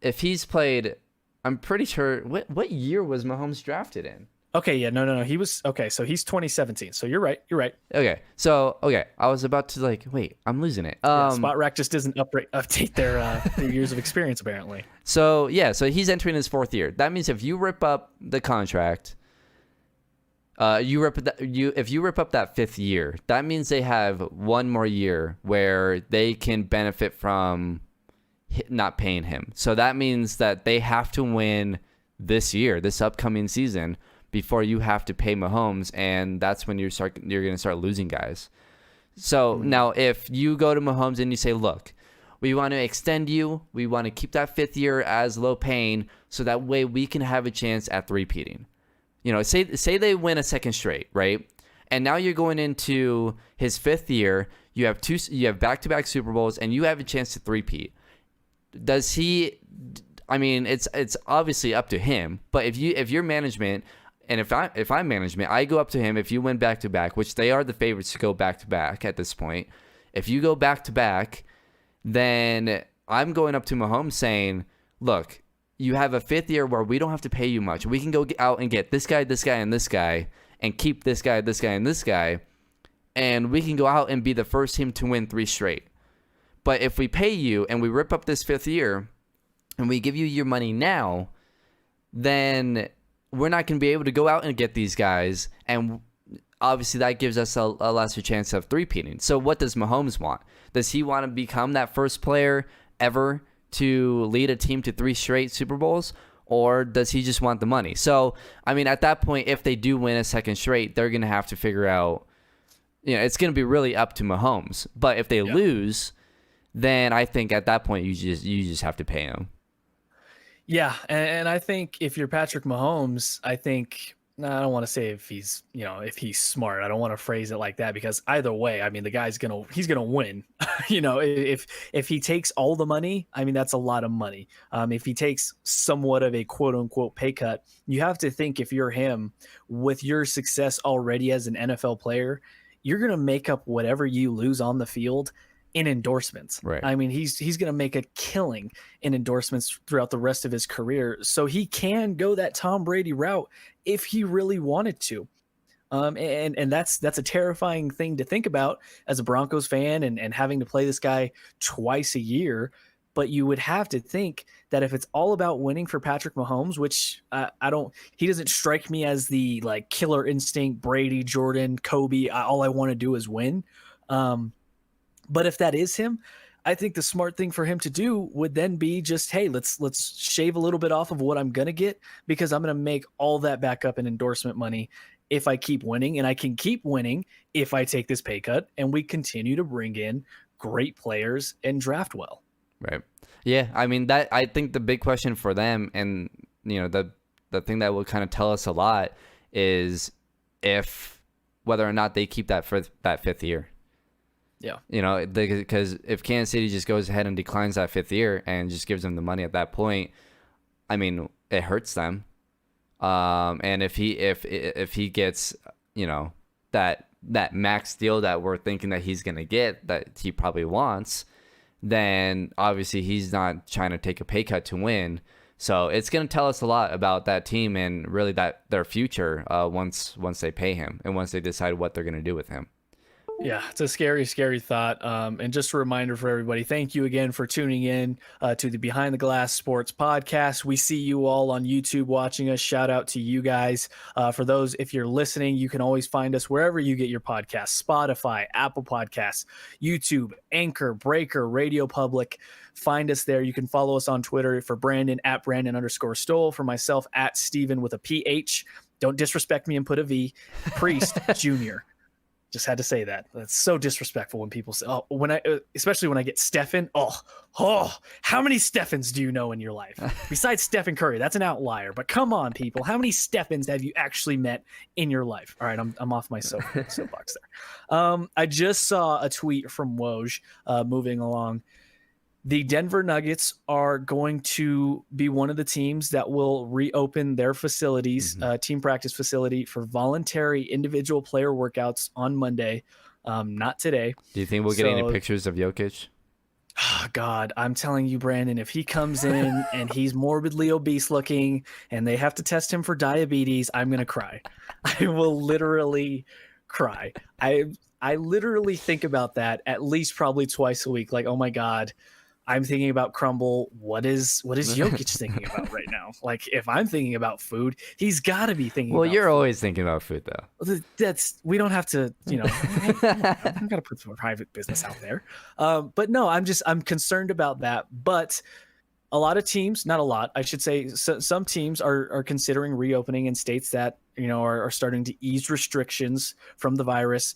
if he's played, I'm pretty sure. What year was Mahomes drafted in? Okay, yeah, no. He was okay. So he's 2017. So you're right. Okay. So I was about to wait. I'm losing it. Spotrac just doesn't update their years of experience apparently. So yeah. So he's entering his fourth year. That means if you rip up the contract, if you rip up that fifth year, that means they have one more year where they can benefit from not paying him. So that means that they have to win this upcoming season, before you have to pay Mahomes, and that's when you're going to start losing guys. So now if you go to Mahomes and you say, look, we want to extend you. We want to keep that 5th year as low paying, so that way we can have a chance at three-peating. You know, say they win a second straight, right? And now you're going into his 5th year. You have back-to-back Super Bowls, and you have a chance to three-peat. Does he? I mean, it's obviously up to him. But if you're management, and if I'm management, I go up to him. If you win back-to-back, which they are the favorites to go back-to-back at this point, if you go back-to-back, then I'm going up to Mahomes saying, look, you have a 5th year where we don't have to pay you much. We can go out and get this guy, and this guy, and keep this guy, and this guy, and we can go out and be the first team to win 3 straight. But if we pay you and we rip up this 5th year and we give you your money now, then we're not going to be able to go out and get these guys, and obviously that gives us a lesser chance of three-peating. So what does Mahomes want? Does he want to become that first player ever to lead a team to 3 straight Super Bowls, or does he just want the money? So, I mean, at that point, if they do win a second straight, they're going to have to figure out, you know, it's going to be really up to Mahomes. But if they lose, then I think at that point you just have to pay him. Yeah, and I think if you're Patrick Mahomes, I don't want to say if he's smart. I don't want to phrase it like that, because either way, I mean, the guy's he's gonna win. You know, if he takes all the money, I mean, that's a lot of money. If he takes somewhat of a quote unquote pay cut, you have to think, if you're him, with your success already as an NFL player, you're gonna make up whatever you lose on the field in endorsements. Right. I mean, he's going to make a killing in endorsements throughout the rest of his career. So he can go that Tom Brady route if he really wanted to. And that's a terrifying thing to think about as a Broncos fan, and having to play this guy twice a year. But you would have to think that if it's all about winning for Patrick Mahomes, which he doesn't strike me as the like killer instinct, Brady, Jordan, Kobe, all I want to do is win. But if that is him, I think the smart thing for him to do would then be just, hey, let's shave a little bit off of what I'm going to get, because I'm going to make all that back up in endorsement money if I keep winning, and I can keep winning if I take this pay cut and we continue to bring in great players and draft well. Right. Yeah. I mean, I think the big question for them, and, you know, the thing that will kind of tell us a lot, is whether or not they keep that for that 5th year. Yeah. You know, because if Kansas City just goes ahead and declines that 5th year and just gives them the money at that point, I mean, it hurts them. And if he gets, you know, that max deal that we're thinking that he's going to get, that he probably wants, then obviously he's not trying to take a pay cut to win. So it's going to tell us a lot about that team and really their future once they pay him and once they decide what they're going to do with him. Yeah, it's a scary, scary thought. And just a reminder for everybody, thank you again for tuning in to the Behind the Glass Sports podcast. We see you all on YouTube watching us. Shout out to you guys. For those, if you're listening, you can always find us wherever you get your podcasts: Spotify, Apple Podcasts, YouTube, Anchor, Breaker, Radio Public. Find us there. You can follow us on Twitter for Brandon at Brandon_Stoll, for myself at Steven with a PH. Don't disrespect me and put a V. Priest Jr. Just had to say that. That's so disrespectful when people say, especially when I get Stephen. How many Stephens do you know in your life? Besides Stephen Curry, that's an outlier. But come on, people. How many Stephens have you actually met in your life? All right, I'm off my soapbox there. I just saw a tweet from Woj moving along. The Denver Nuggets are going to be one of the teams that will reopen their facilities, team practice facility, for voluntary individual player workouts on Monday, not today. Do you think we'll get any pictures of Jokic? Oh, God, I'm telling you, Brandon, if he comes in and he's morbidly obese looking and they have to test him for diabetes, I'm going to cry. I will literally cry. I literally think about that at least probably twice a week. Like, oh my God, I'm thinking about crumble. What is Jokic thinking about right now? Like, if I'm thinking about food, he's got to be thinking about you're food. Always thinking about food, though. We don't have to, I'm got to put some private business out there. But no, I'm concerned about that. But a lot of teams, not a lot, I should say, some teams are considering reopening in states that, are starting to ease restrictions from the virus.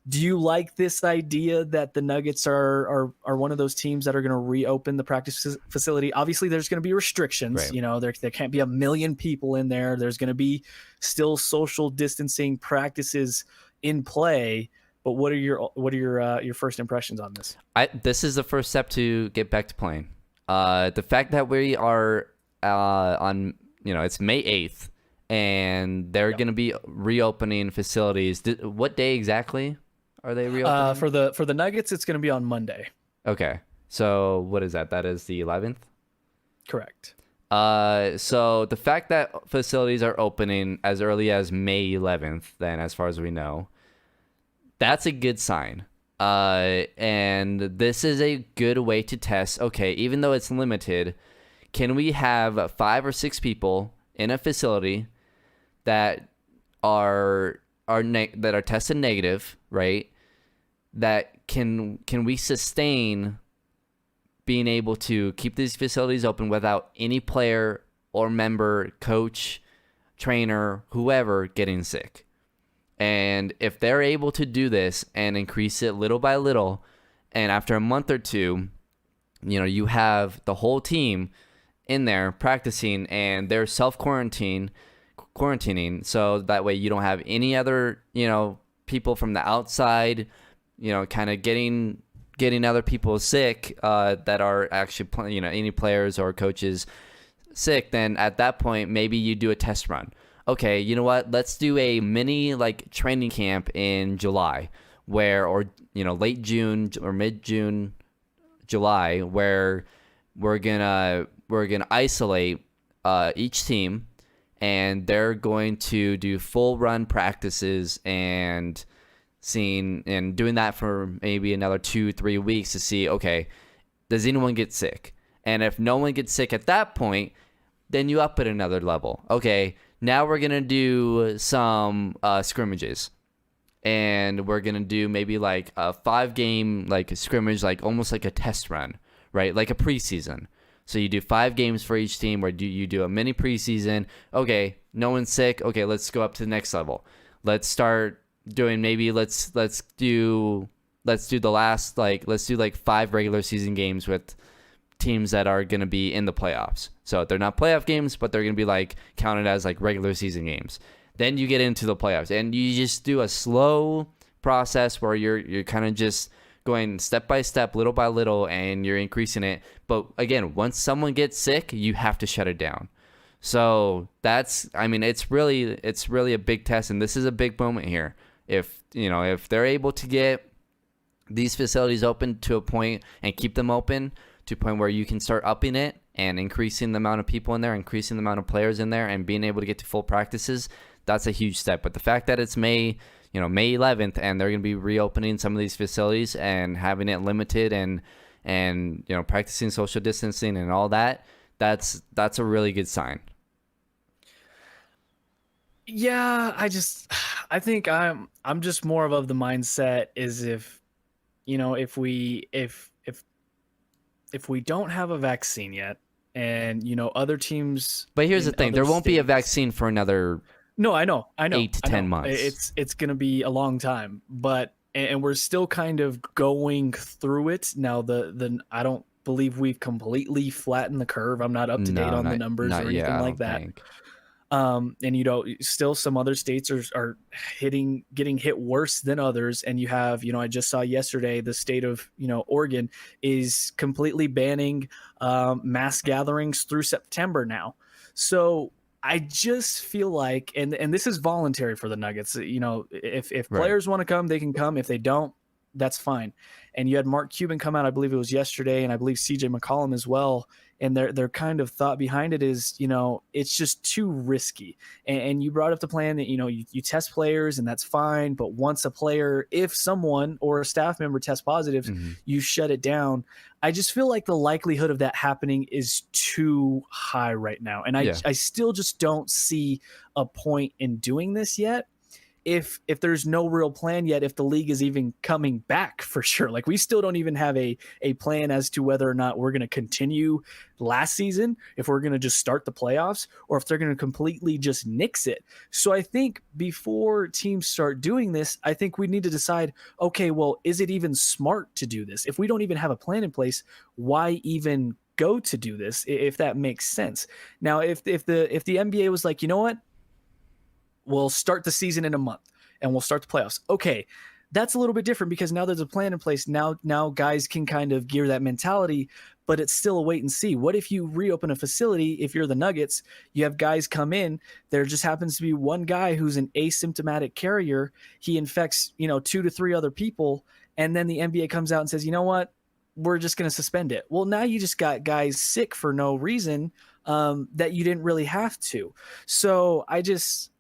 Do you like this idea that the Nuggets are one of those teams that are going to reopen the practice facility? Obviously, there's going to be restrictions. Right. You know, there can't be a million people in there. There's going to be still social distancing practices in play. But what are your first impressions on this? This is the first step to get back to playing. The fact that we are on, it's May 8th, and they're going to be reopening facilities. What day exactly are they reopening? For the Nuggets, it's going to be on Monday. Okay. So what is that? That is the 11th? Correct. So the fact that facilities are opening as early as May 11th, then as far as we know, that's a good sign. And this is a good way to test, okay, even though it's limited, can we have 5 or 6 people in a facility that are tested negative, right? That can we sustain being able to keep these facilities open without any player or member, coach, trainer, whoever getting sick? And if they're able to do this and increase it little by little, and after a month or two, you have the whole team in there practicing and they're quarantining, so that way you don't have any other, people from the outside, kind of getting other people sick that are actually, any players or coaches sick, then at that point, maybe you do a test run. Okay, you know what? Let's do a mini training camp in July, or late June or mid June, July, where we're gonna isolate each team, and they're going to do full run practices and doing that for maybe another 2-3 weeks to see, okay, does anyone get sick? And if no one gets sick at that point, then you up it another level. Okay, now we're going to do some scrimmages. And we're going to do maybe a 5-game scrimmage, almost like a test run, right? Like a preseason. So you do 5 games for each team, where you do a mini preseason. Okay, no one's sick. Okay, let's go up to the next level. Let's start doing let's do the last let's do 5 regular season games with teams that are going to be in the playoffs. So they're not playoff games, but they're going to be counted as regular season games. Then you get into the playoffs, and you just do a slow process where you're kind of just going step by step, little by little, and you're increasing it. But again, once someone gets sick, you have to shut it down. So it's really a big test, and this is a big moment here. If they're able to get these facilities open to a point and keep them open to a point where you can start upping it and increasing the amount of people in there, increasing the amount of players in there, and being able to get to full practices, that's a huge step. But the fact that it's May 11th, and they're going to be reopening some of these facilities and having it limited and practicing social distancing and all that, that's a really good sign. Yeah, I think I'm just more of the mindset is if we don't have a vaccine yet, and other teams. But here's the thing: there won't be a vaccine for another. No, I know. 8 to 10 months. It's going to be a long time, but we're still kind of going through it now. I don't believe we've completely flattened the curve. I'm not up to date on the numbers or anything like that. And still some other states are getting hit worse than others. And you have, I just saw yesterday the state of Oregon is completely banning mass gatherings through September now. So I just feel like, and this is voluntary for the Nuggets. If players want to come, they can come. If they don't, that's fine. And you had Mark Cuban come out, I believe it was yesterday, and I believe CJ McCollum as well. And their kind of thought behind it is, it's just too risky. And you brought up the plan that, you test players and that's fine. But once a player, if someone or a staff member tests positive, you shut it down. I just feel like the likelihood of that happening is too high right now. And I still just don't see a point in doing this yet. if there's no real plan yet, if the league is even coming back for sure. Like we still don't even have a plan as to whether or not we're going to continue last season, if we're going to just start the playoffs, or if they're going to completely just nix it. So I think before teams start doing this, I think we need to decide, okay, well, is it even smart to do this? If we don't even have a plan in place, why even go to do this, if that makes sense? Now, if the NBA was like, you know what, we'll start the season in a month and we'll start the playoffs. Okay, that's a little bit different because now there's a plan in place. Now guys can kind of gear that mentality, but it's still a wait and see. What if you reopen a facility? If you're the Nuggets, you have guys come in. There just happens to be one guy who's an asymptomatic carrier. He infects, 2 to 3 other people. And then the NBA comes out and says, you know what? We're just going to suspend it. Well, now you just got guys sick for no reason that you didn't really have to. So I just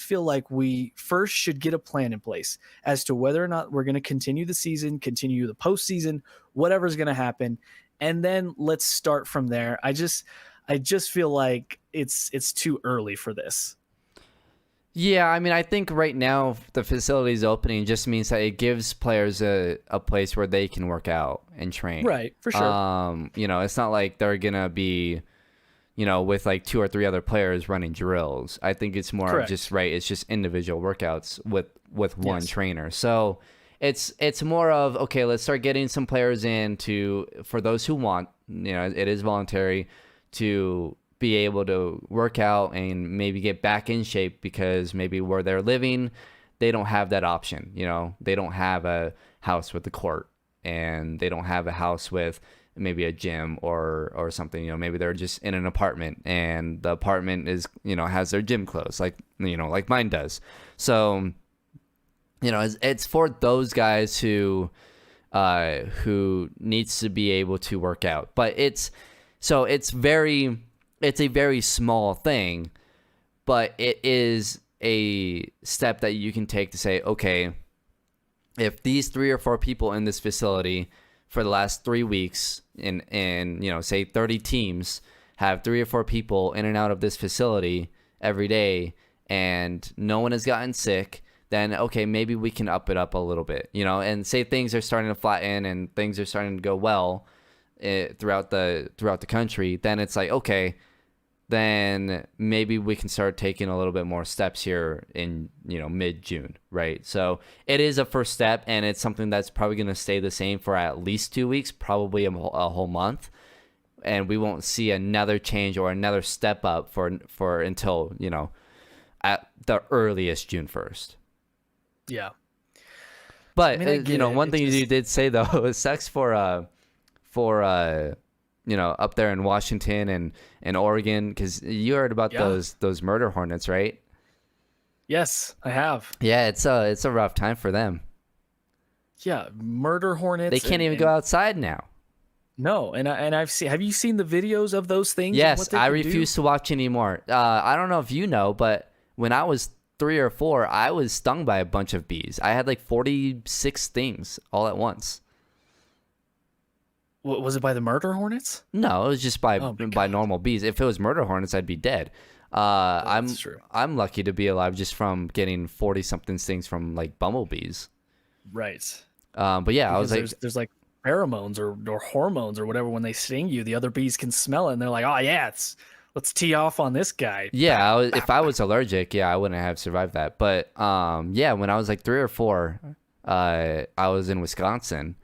feel like we first should get a plan in place as to whether or not we're going to continue the season, continue the postseason, whatever's going to happen, and then let's start from there. I just feel like it's too early for this. Yeah, I mean, I think right now the facility's opening just means that it gives players a place where they can work out and train. Right, for sure. It's not like they're gonna be, with like 2 or 3 other players running drills. I think it's more Correct. just it's just individual workouts with one trainer. So it's more of, okay, let's start getting some players in for those who want, it is voluntary to be able to work out and maybe get back in shape, because maybe where they're living, they don't have that option. They don't have a house with a court, and they don't have a house with maybe a gym or something. Maybe they're just in an apartment, and the apartment is, has their gym clothes, like mine does. So, it's for those guys who needs to be able to work out. But it's a very small thing, but it is a step that you can take to say, okay, if these 3 or 4 people in this facility for the last 3 weeks in say 30 teams have 3 or 4 people in and out of this facility every day, and no one has gotten sick, then okay, maybe we can up it up a little bit, and say things are starting to flatten and things are starting to go well throughout the country. Then it's like, okay, then maybe we can start taking a little bit more steps here in, mid-June, right? So it is a first step, and it's something that's probably going to stay the same for at least 2 weeks, probably a whole month, and we won't see another change or another step up for until, at the earliest June 1st. Yeah. But, I mean, one thing you did say, though, it sucks for up there in Washington and Oregon, because you heard about those murder hornets, right? Yes, I have. Yeah, it's a rough time for them. Yeah, murder hornets. They can't even go outside now. No, and I've seen. Have you seen the videos of those things? Yes, I refuse to watch anymore. I don't know if you know, but when I was 3 or 4, I was stung by a bunch of bees. I had like 46 stings all at once. Was it by the murder hornets? No, it was just by normal bees. If it was murder hornets, I'd be dead. That's true. I'm lucky to be alive just from getting 40-something stings from like bumblebees. Right. But yeah, because I was like, there's like pheromones or hormones or whatever. When they sting you, the other bees can smell it, and they're like, oh yeah, let's tee off on this guy. Yeah, if I was allergic, I wouldn't have survived that. But when I was like 3 or 4, I was in Wisconsin.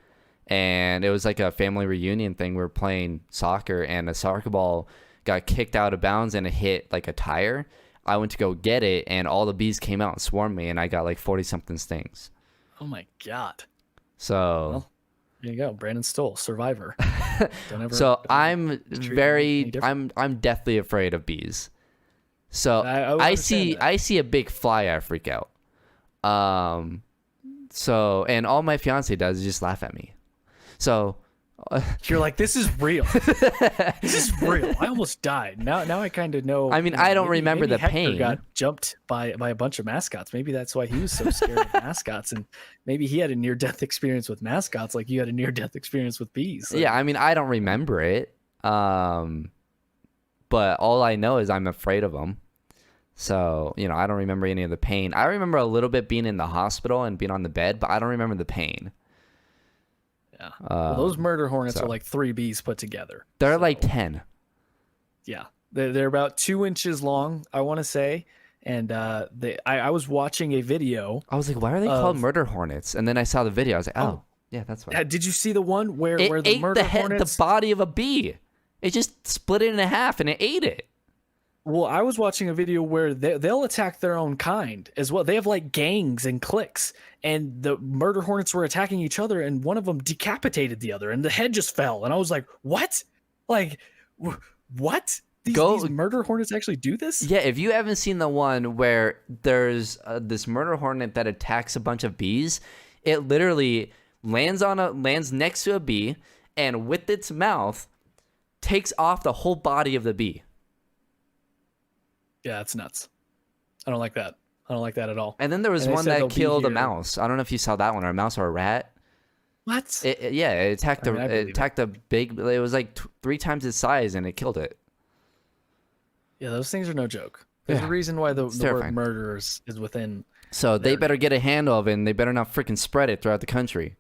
And it was like a family reunion thing. We were playing soccer, and a soccer ball got kicked out of bounds and it hit like a tire. I went to go get it, and all the bees came out and swarmed me, and I got like 40-something stings. Oh my God. So well, there you go, Brandon Stoll, survivor. I'm deathly afraid of bees. So I see a big fly, I freak out. So, and all my fiance does is just laugh at me. So you're like, this is real. This is real. I almost died. Now I kind of know. I mean, I don't remember the Hector pain. Got jumped by a bunch of mascots. Maybe that's why he was so scared of mascots, and maybe he had a near-death experience with mascots, like you had a near-death experience with bees. Yeah, I mean, I don't remember it. But all I know is I'm afraid of them. So, I don't remember any of the pain. I remember a little bit being in the hospital and being on the bed, but I don't remember the pain. Yeah. Well, those murder hornets so- are like 3 bees put together. They're like 10. Yeah. They're about 2 inches long, I want to say. And I was watching a video. I was like, why are they called murder hornets? And then I saw the video. I was like, oh yeah, that's why. Did you see the one where It the ate murder the hornets? body of a bee. It just split it in half and it ate it. Well, I was watching a video where they'll attack their own kind as well. They have like gangs and cliques, and the murder hornets were attacking each other, and one of them decapitated the other, and the head just fell. And I was like, what? Like, what? These murder hornets actually do this? Yeah, if you haven't seen the one where there's this murder hornet that attacks a bunch of bees, it literally lands next to a bee, and with its mouth takes off the whole body of the bee. Yeah, it's nuts. I don't like that. I don't like that at all. And then there was one that killed a mouse. I don't know if you saw that one, or a mouse or a rat. What? It attacked a big. It was like 3 times its size, and it killed it. Yeah, those things are no joke. There's a reason why the word murder is within. So they better get a handle of it, and they better not freaking spread it throughout the country.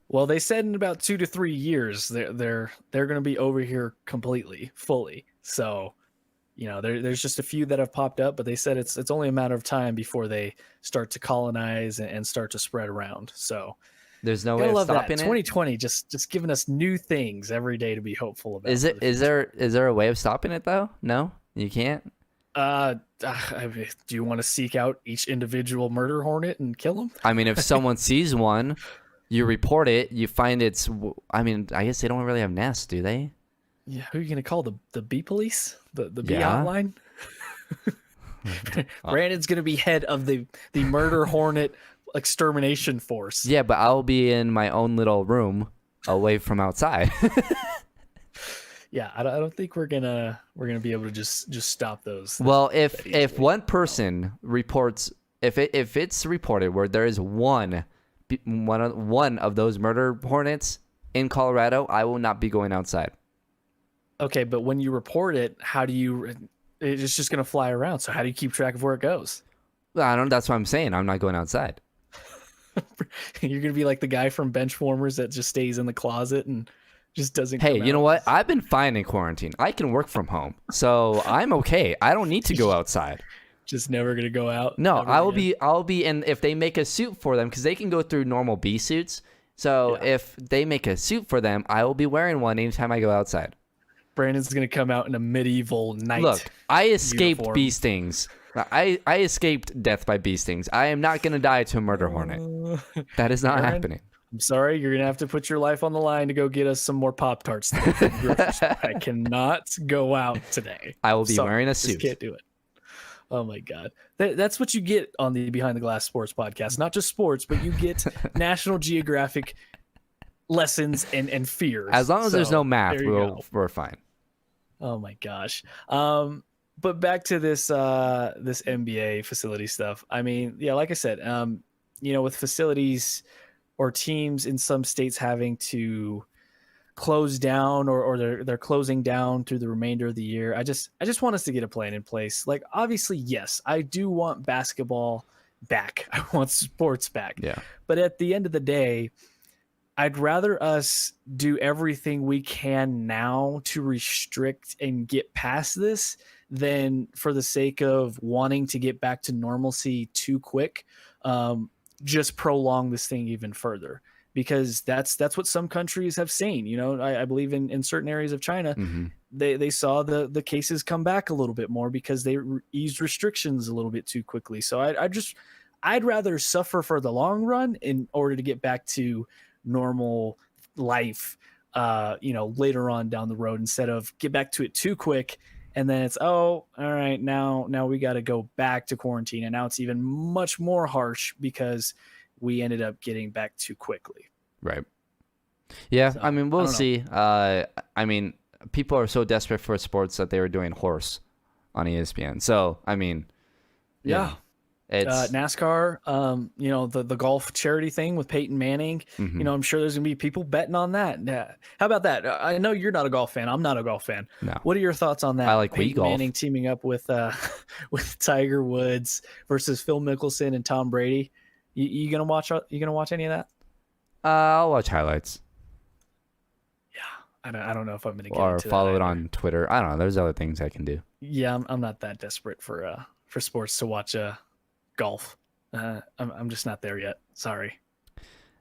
Well, they said in about 2 to 3 years they're going to be over here completely, fully. So, there's just a few that have popped up, but they said it's only a matter of time before they start to colonize and start to spread around. So there's no way of stopping it. 2020 just giving us new things every day to be hopeful about. Is there a way of stopping it though? No, you can't. Do you want to seek out each individual murder hornet and kill them? I mean, if someone sees one, you report it. You find it's. I mean, I guess they don't really have nests, do they? Yeah, who are you gonna call, the bee police? The bee hotline? Brandon's gonna be head of the murder hornet extermination force. Yeah, but I'll be in my own little room away from outside. Yeah, I don't think we're gonna be able to just stop those. Well, if one person reports, if it's reported where there is one of those murder hornets in Colorado, I will not be going outside. Okay, but when you report it, it's just gonna fly around. So how do you keep track of where it goes? I don't. That's what I'm saying. I'm not going outside. You're gonna be like the guy from Benchwarmers that just stays in the closet and just doesn't. Hey, you know what? I've been fine in quarantine. I can work from home, so I'm okay. I don't need to go outside. Just never gonna go out. No, I'll be in. If they make a suit for them, because they can go through normal bee suits. So if they make a suit for them, I will be wearing one anytime I go outside. Brandon's gonna come out in a medieval knight. Look, I escaped uniform. bee stings. I escaped death by bee stings. I am not gonna die to a murder hornet. That is not happening. I'm sorry, you're gonna have to put your life on the line to go get us some more Pop-Tarts. I cannot go out today. I will be wearing a suit. Just can't do it. Oh my god, that's what you get on the Behind the Glass Sports podcast. Not just sports, but you get National Geographic lessons and fears. As long as there's no math, we're fine. Oh my gosh. But back to this NBA facility stuff. I mean, yeah, like I said, with facilities or teams in some states having to close down or they're closing down through the remainder of the year. I just want us to get a plan in place. Like, obviously, yes, I do want basketball back. I want sports back. Yeah. But at the end of the day, I'd rather us do everything we can now to restrict and get past this than for the sake of wanting to get back to normalcy too quick, just prolong this thing even further. Because that's what some countries have seen. I believe in certain areas of China, they saw the cases come back a little bit more because they eased restrictions a little bit too quickly. So I'd rather suffer for the long run in order to get back to normal life, later on down the road, instead of get back to it too quick. And then it's, all right, now we got to go back to quarantine. And now it's even much more harsh because we ended up getting back too quickly. Right. Yeah. So, I mean, we'll see. I mean, people are so desperate for sports that they were doing horse on ESPN. So, I mean, yeah. It's NASCAR, the golf charity thing with Peyton Manning. mhm. I'm sure there's gonna be people betting on that. How about that? I know you're not a golf fan. I'm not a golf fan. No, What are your thoughts on I that? like Wii Peyton golf. Manning teaming up with with Tiger Woods versus Phil Mickelson and Tom Brady. You gonna watch? You gonna watch any of that? I'll watch highlights Yeah, I don't know if I'm gonna get or into follow that it either. on Twitter. I don't know. There's other things I can do. Yeah, I'm not that desperate for sports to watch golf. I'm just not there yet. Sorry.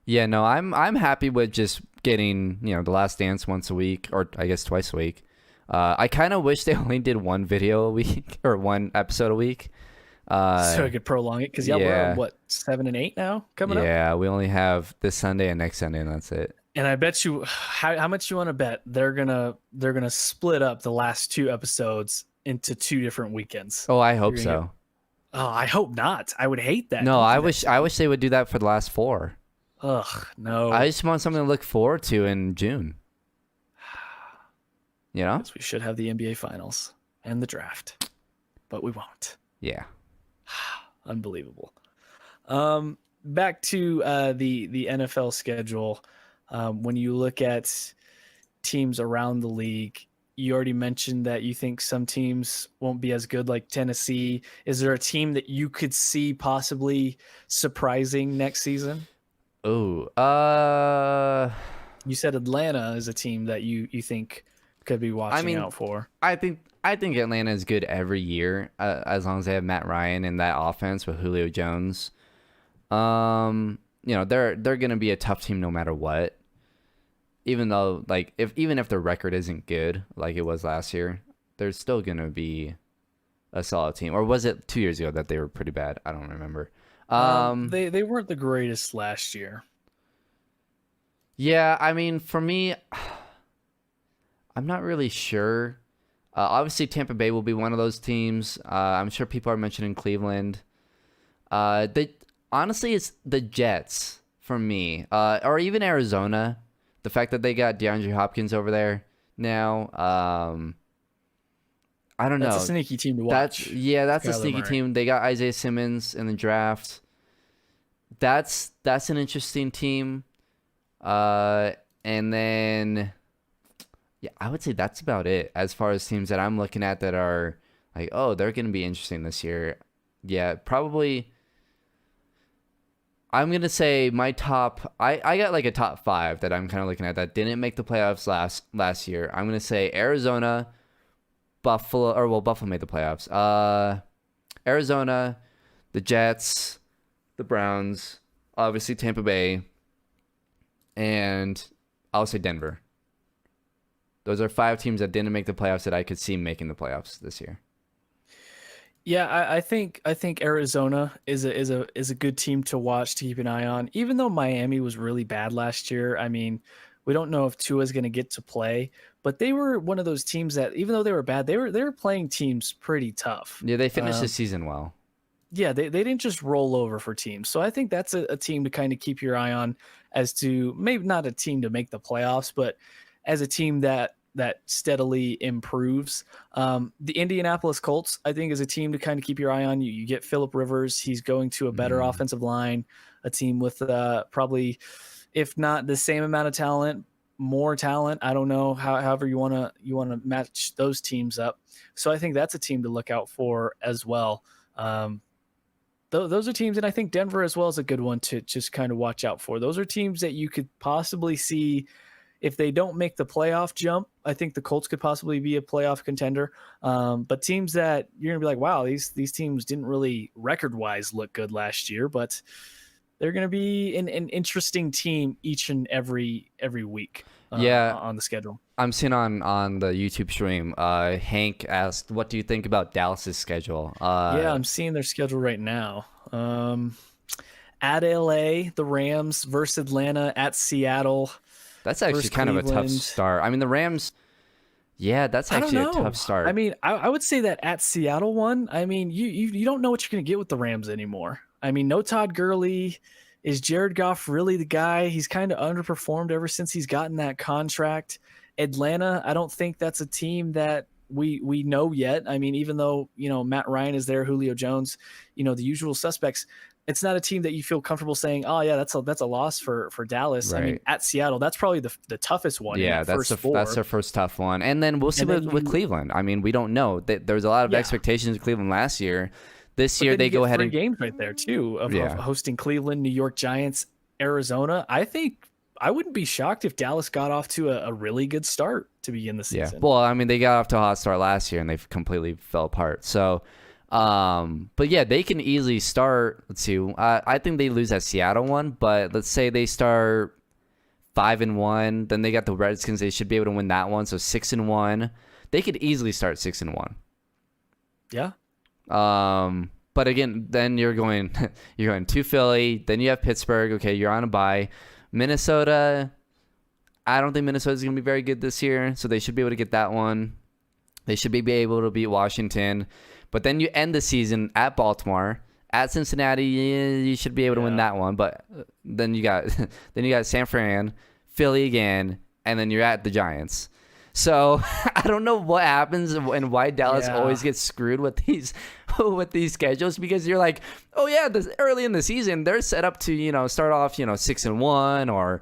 Yeah, no, I'm happy with just getting, The Last Dance once a week, or I guess twice a week. I kind of wish they only did one video a week or one episode a week. So I could prolong it because we're yeah. on what 7 and 8 now coming up. Yeah, we only have this Sunday and next Sunday, and that's it. And I bet you, how much you want to bet they're gonna split up the last 2 episodes into 2 different weekends. Oh, I hope You're gonna so. Oh, I hope not. I would hate that. No, Don't I do that. wish they would do that for the last 4. Ugh, no. I just want something to look forward to in June. You know? Because we should have the NBA Finals and the draft, but we won't. Yeah. Unbelievable. Back to the NFL schedule. When you look at teams around the league, you already mentioned that you think some teams won't be as good, like Tennessee. Is there a team that you could see possibly surprising next season? Oh, You said Atlanta is a team that you think could be watching out for. I think Atlanta is good every year, as long as they have Matt Ryan in that offense with Julio Jones. They're gonna be a tough team no matter what. Even though, like, even if their record isn't good like it was last year, they're still gonna be a solid team. Or was it 2 years ago that they were pretty bad? I don't remember. They weren't the greatest last year. Yeah, I mean, for me, I'm not really sure. Obviously, Tampa Bay will be one of those teams. I'm sure people are mentioning Cleveland. Honestly, it's the Jets for me, or even Arizona. The fact that they got DeAndre Hopkins over there now, I don't know. That's a sneaky team to watch. That's a Kyler sneaky Murray. team. They got Isaiah Simmons in the draft. That's an interesting team. And then, yeah, I would say that's about it as far as teams that I'm looking at that are like, oh, they're going to be interesting this year. Yeah, probably. I'm going to say my top, I got like a top 5 that I'm kind of looking at that didn't make the playoffs last year. I'm going to say Arizona, Buffalo made the playoffs. Arizona, the Jets, the Browns, obviously Tampa Bay, and I'll say Denver. Those are 5 teams that didn't make the playoffs that I could see making the playoffs this year. Yeah, I think Arizona is a good team to watch, to keep an eye on. Even though Miami was really bad last year, I mean, we don't know if Tua's going to get to play, but they were one of those teams that, even though they were bad, they were playing teams pretty tough. Yeah, they finished the season well. Yeah, they didn't just roll over for teams. So I think that's a team to kind of keep your eye on, as to maybe not a team to make the playoffs, but as a team that steadily improves. The Indianapolis Colts, I think, is a team to kind of keep your eye on. You get Phillip Rivers. He's going to a better offensive line, a team with probably, if not the same amount of talent, more talent. I don't know however you want to match those teams up. So I think that's a team to look out for as well. Those are teams, and I think Denver as well is a good one to just kind of watch out for. Those are teams that you could possibly see. If they don't make the playoff jump, I think the Colts could possibly be a playoff contender. But teams that you're gonna be like, wow, these teams didn't really record-wise look good last year, but they're gonna be an interesting team each and every week. On the schedule. I'm seeing on the YouTube stream, Hank asked, "What do you think about Dallas's schedule?" Yeah, I'm seeing their schedule right now. At LA, the Rams versus Atlanta, at Seattle. That's actually kind of a tough start. I mean, the Rams, yeah, that's actually a tough start. I mean, I would say that at Seattle one, I mean, you don't know what you're going to get with the Rams anymore. I mean, no Todd Gurley. Is Jared Goff really the guy? He's kind of underperformed ever since he's gotten that contract. Atlanta, I don't think that's a team that we know yet. I mean, even though, Matt Ryan is there, Julio Jones, the usual suspects, it's not a team that you feel comfortable saying, oh yeah, that's a loss for Dallas. I mean, Right. at Seattle, that's probably the toughest one. in Yeah, that first four. that's their first tough one, and then we'll see with Cleveland. I mean, we don't know. There was a lot of expectations of Cleveland last year. This year then they you go get ahead 3 and games right there too of Yeah. hosting Cleveland, New York Giants, Arizona. I think I wouldn't be shocked if Dallas got off to a really good start to begin the yeah. season. Well, I mean, they got off to a hot start last year and they completely fell apart. So, but yeah, they can easily start. Let's see. I think they lose that Seattle one, but let's say they start 5-1. Then they got the Redskins. They should be able to win that one. So 6-1. They could easily start 6-1. Yeah. But again, then you're going to Philly. Then you have Pittsburgh. Okay, you're on a bye. Minnesota. I don't think Minnesota's going to be very good this year, so they should be able to get that one. They should be able to beat Washington. But then you end the season at Baltimore, at Cincinnati. You should be able to win that one. But then you got San Fran, Philly again, and then you're at the Giants. So I don't know what happens and why Dallas always gets screwed with these schedules, because you're like, oh yeah, this early in the season they're set up to start off 6-1 or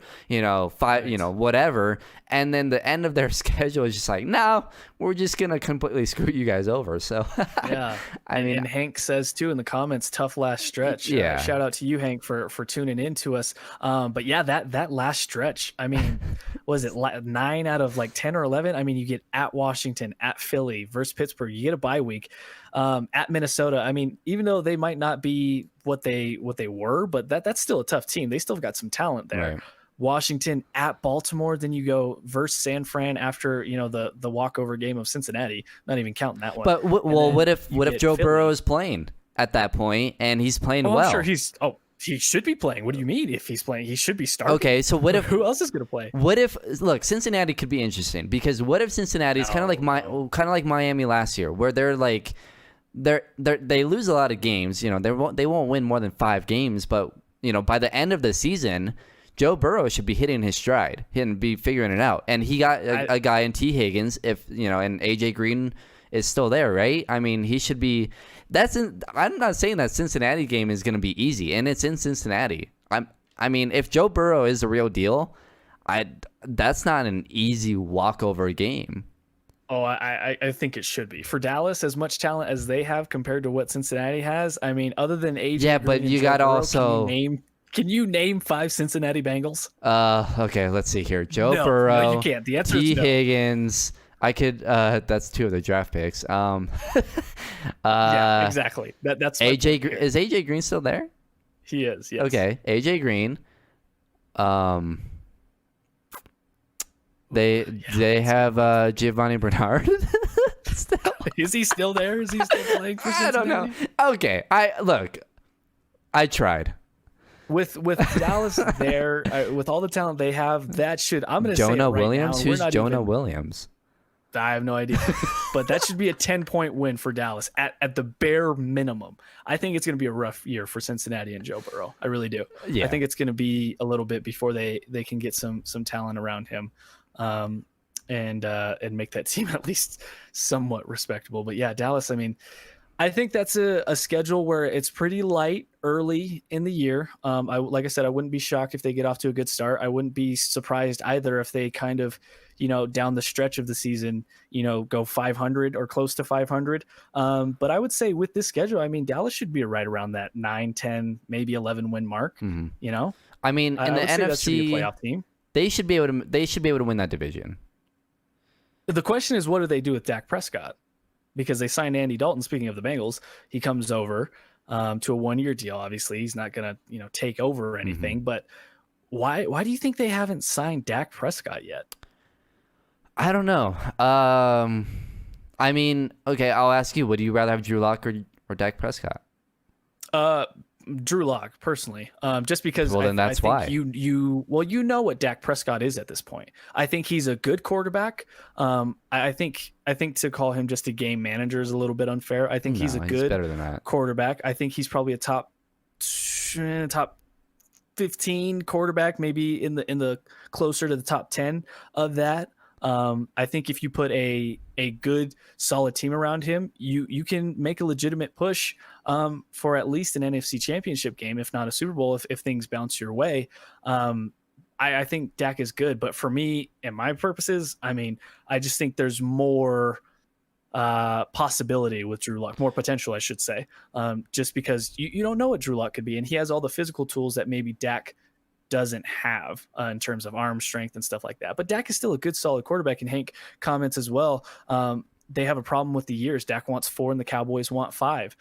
5 whatever, and then the end of their schedule is just like, no, we're just gonna completely screw you guys over. So yeah, I mean, and Hank says too in the comments, tough last stretch. Yeah, shout out to you, Hank, for tuning in to us. But yeah, that last stretch, I mean, was it 9 out of like 10 or 11? I mean, you get at Washington, at Philly versus Pittsburgh, you get a bye week, at Minnesota. I mean, even though they might not be what they were, but that's still a tough team. They still got some talent there. Right. Washington, at Baltimore, then you go versus San Fran after the walkover game of Cincinnati. Not even counting that one. But what if Joe Burrow is playing at that point and he's playing well? I'm sure he should be playing. What do you mean if he's playing? He should be starting. Okay, so what if who else is going to play? What if Cincinnati could be interesting, because what if Cincinnati is kind of like Miami last year, where they're like they lose a lot of games. They won't win more than 5 games, but by the end of the season, Joe Burrow should be hitting his stride and be figuring it out. And he got a guy in T. Higgins, and AJ Green is still there, right? I mean, he should be. I'm not saying that Cincinnati game is going to be easy, and it's in Cincinnati. I mean, if Joe Burrow is the real deal, that's not an easy walkover game. Oh, I think it should be. For Dallas, as much talent as they have compared to what Cincinnati has, I mean, other than AJ. Yeah, Green but and you Joe got to Burrow, also Can you name 5 Cincinnati Bengals? Okay, let's see here. Joe No, Burrow. you can't. The answer T. is no. Higgins. I could. That's 2 of the draft picks. Yeah, exactly. That's AJ. Is AJ Green still there? He is. Yes. Okay, AJ Green. They have Giovanni Bernard. Is he still there? Is he still playing for Cincinnati? I don't know. Okay, I tried. With Dallas there, with all the talent they have, that should. I'm going to say Jonah right Williams. now, Who's Jonah Williams? I have no idea, but that should be a 10-point win for Dallas at the bare minimum. I think it's going to be a rough year for Cincinnati and Joe Burrow. I really do. Yeah. I think it's going to be a little bit before they can get some talent around him, and make that team at least somewhat respectable. But yeah, Dallas. I mean, I think that's a schedule where it's pretty light early in the year. Like I said, I wouldn't be shocked if they get off to a good start. I wouldn't be surprised either if they kind of, down the stretch of the season, go 500 or close to 500. But I would say with this schedule, I mean, Dallas should be right around that 9, 10, maybe 11 win mark. Mm-hmm. I mean, in the NFC, that should be a playoff team. They should be able to win that division. The question is, what do they do with Dak Prescott? Because they signed Andy Dalton. Speaking of the Bengals, he comes over to a 1-year deal. Obviously, he's not going to take over or anything. Mm-hmm. But why do you think they haven't signed Dak Prescott yet? I don't know. I mean, okay, I'll ask you. Would you rather have Drew Lock or Dak Prescott? Drew Lock, personally, just because. Well, then that's why you know what Dak Prescott is at this point. I think he's a good quarterback. I think to call him just a game manager is a little bit unfair. I think he's good better than that. Quarterback. I think he's probably a top 15 quarterback, maybe in the closer to the top 10 of that. I think if you put a good solid team around him, you can make a legitimate push for at least an NFC Championship game, if not a Super Bowl, if things bounce your way. I think Dak is good, but for me and my purposes, I mean, I just think there's more possibility with Drew Lock, more potential, I should say, just because you don't know what Drew Lock could be, and he has all the physical tools that maybe Dak doesn't have in terms of arm strength and stuff like that. But Dak is still a good, solid quarterback, and Hank comments as well. They have a problem with the years. Dak wants 4 and the Cowboys want 5.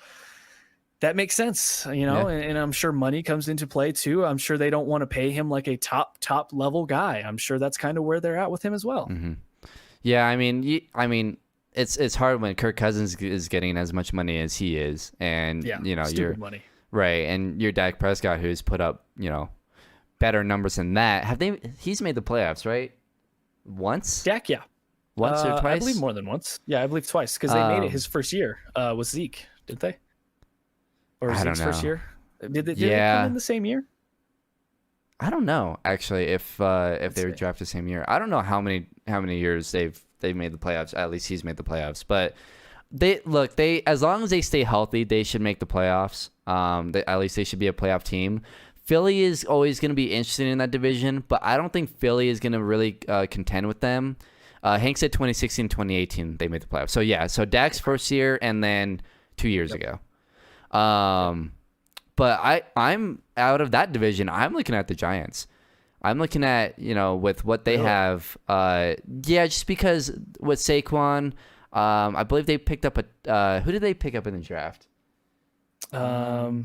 That makes sense, you know, Yeah. and I'm sure money comes into play too. I'm sure they don't want to pay him like a top level guy. I'm sure that's kind of where they're at with him as well. Mm-hmm. Yeah, I mean, it's hard when Kirk Cousins is getting as much money as he is, and you know you're money, right, and you're Dak Prescott, who's put up better numbers than that. He's made the playoffs, right? Once? Dak, yeah, Once or twice? I believe more than once. Yeah, I believe twice because they made it his first year with Zeke, did they? Or I don't Zeke's first know. year? Did they come in the same year? I don't know actually if they were drafted the same year. I don't know how many years they've made the playoffs. At least he's made the playoffs. But they as long as they stay healthy, they should make the playoffs. At least they should be a playoff team. Philly is always going to be interested in that division, but I don't think Philly is going to really contend with them. Hank said 2016, 2018 they made the playoffs. So yeah, so Dak's first year and then 2 years ago. But I'm out of that division. I'm looking at the Giants. I'm looking at, with what they have. Just because with Saquon, I believe they picked up who did they pick up in the draft? Let's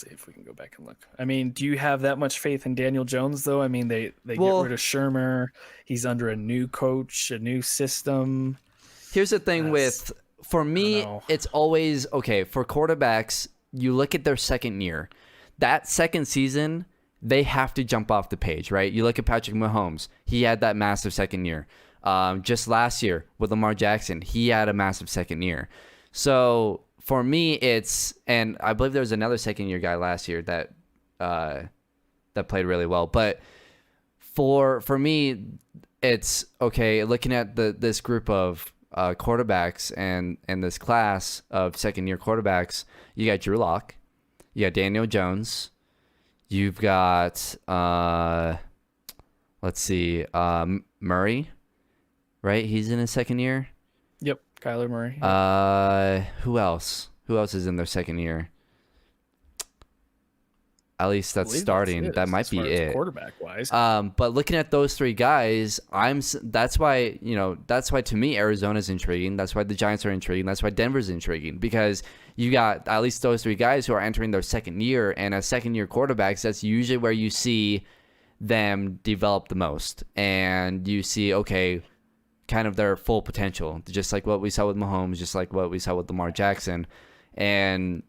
see if we can go back and look. I mean, do you have that much faith in Daniel Jones, though? I mean, they get rid of Shermer. He's under a new coach, a new system. Here's the thing for me, it's always, okay, for quarterbacks, you look at their second year. That second season, they have to jump off the page, right? You look at Patrick Mahomes. He had that massive second year. Just last year with Lamar Jackson, he had a massive second year. So for me, and I believe there was another second year guy last year that played really well. But for me, it's okay. Looking at this group of quarterbacks and this class of second year quarterbacks, you got Drew Lock, you got Daniel Jones, you've got let's see, Murray, right? He's in his second year. Yep, Kyler Murray. Who else? Who else is in their second year? At least that's starting. That might be it. Quarterback wise. But looking at those three guys, that's why to me Arizona's intriguing. That's why the Giants are intriguing. That's why Denver's intriguing, because you got at least those three guys who are entering their second year, and as second year quarterbacks, that's usually where you see them develop the most, and you see kind of their full potential, just like what we saw with Mahomes, just like what we saw with Lamar Jackson. And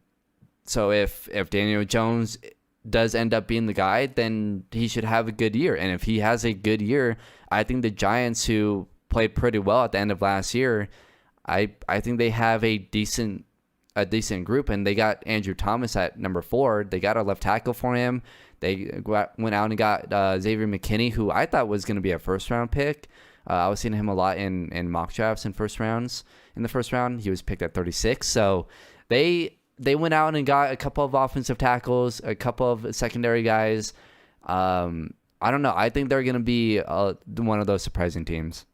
so if Daniel Jones does end up being the guy, then he should have a good year. And if he has a good year, I think the Giants, who played pretty well at the end of last year, I think they have a decent group. And they got Andrew Thomas at number 4. They got a left tackle for him. They went out and got Xavier McKinney, who I thought was going to be a first round pick. I was seeing him a lot in mock drafts in first rounds. In the first round, he was picked at 36. So they went out and got a couple of offensive tackles, a couple of secondary guys. I don't know. I think they're going to be one of those surprising teams.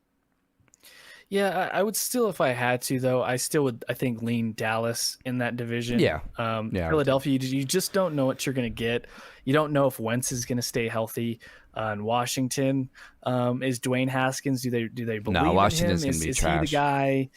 Yeah, I would still, if I had to, though, I still would, I think, lean Dallas in that division. Yeah. Philadelphia, you just don't know what you're going to get. You don't know if Wentz is going to stay healthy. In Washington, is Dwayne Haskins? Do they believe in him? Washington's going to be trash. Is he the guy?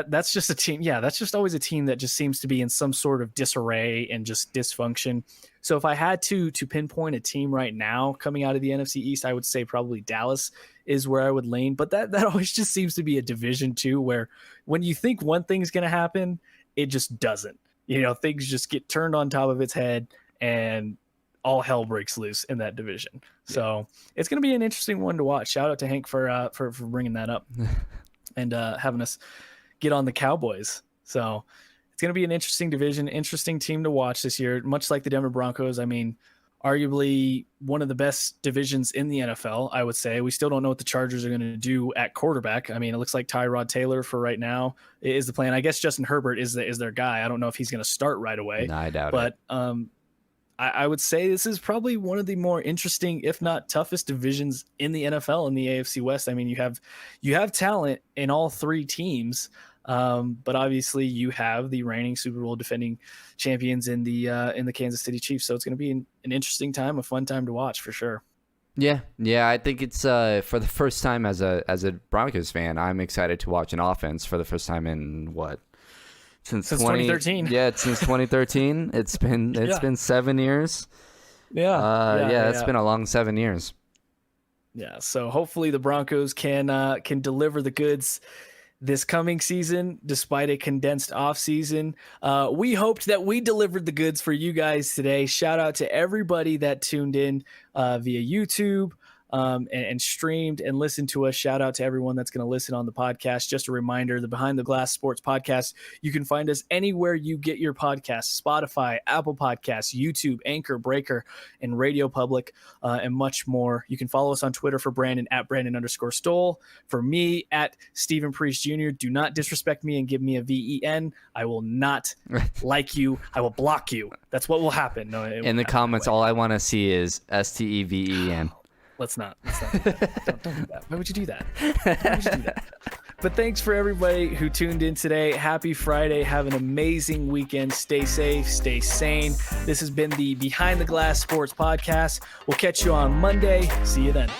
That's just a team. Yeah, that's just always a team that just seems to be in some sort of disarray and just dysfunction. So if I had to pinpoint a team right now coming out of the NFC East, I would say probably Dallas is where I would lean. But that always just seems to be a division too, where when you think one thing's going to happen, it just doesn't. Things just get turned on top of its head, and all hell breaks loose in that division. So it's going to be an interesting one to watch. Shout out to Hank for bringing that up and having us get on the Cowboys. So it's going to be an interesting division, interesting team to watch this year, much like the Denver Broncos. I mean, arguably one of the best divisions in the NFL, I would say. We still don't know what the Chargers are going to do at quarterback. I mean, it looks like Tyrod Taylor for right now is the plan. I guess Justin Herbert is their guy. I don't know if he's going to start right away. No, I doubt it. But I would say this is probably one of the more interesting, if not toughest divisions in the NFL in the AFC West. I mean, you have talent in all three teams. But obviously you have the reigning Super Bowl defending champions in the Kansas City Chiefs. So it's going to be an interesting time, a fun time to watch for sure. Yeah. I think it's for the first time as a Broncos fan, I'm excited to watch an offense for the first time in since 2013. Yeah, since 2013. It's been 7 years. Yeah, it's been a long 7 years. Yeah. So hopefully the Broncos can deliver the goods this coming season, despite a condensed off season. We hoped that we delivered the goods for you guys today. Shout out to everybody that tuned in via YouTube and streamed and listened to us. Shout out to everyone that's going to listen on the podcast. Just a reminder, the Behind the Glass Sports Podcast, you can find us anywhere you get your podcasts: Spotify, Apple Podcasts, YouTube, Anchor, Breaker, and Radio Public, and much more. You can follow us on Twitter for Brandon at Brandon_Stoll. For me at Stephen Priest Jr. Do not disrespect me and give me a VEN. I will not like you. I will block you. That's what will happen. No, in the comments, all I want to see is STEVEN. Let's not do that. Don't do that. Why would you do that? But thanks for everybody who tuned in today. Happy Friday. Have an amazing weekend. Stay safe. Stay sane. This has been the Behind the Glass Sports Podcast. We'll catch you on Monday. See you then.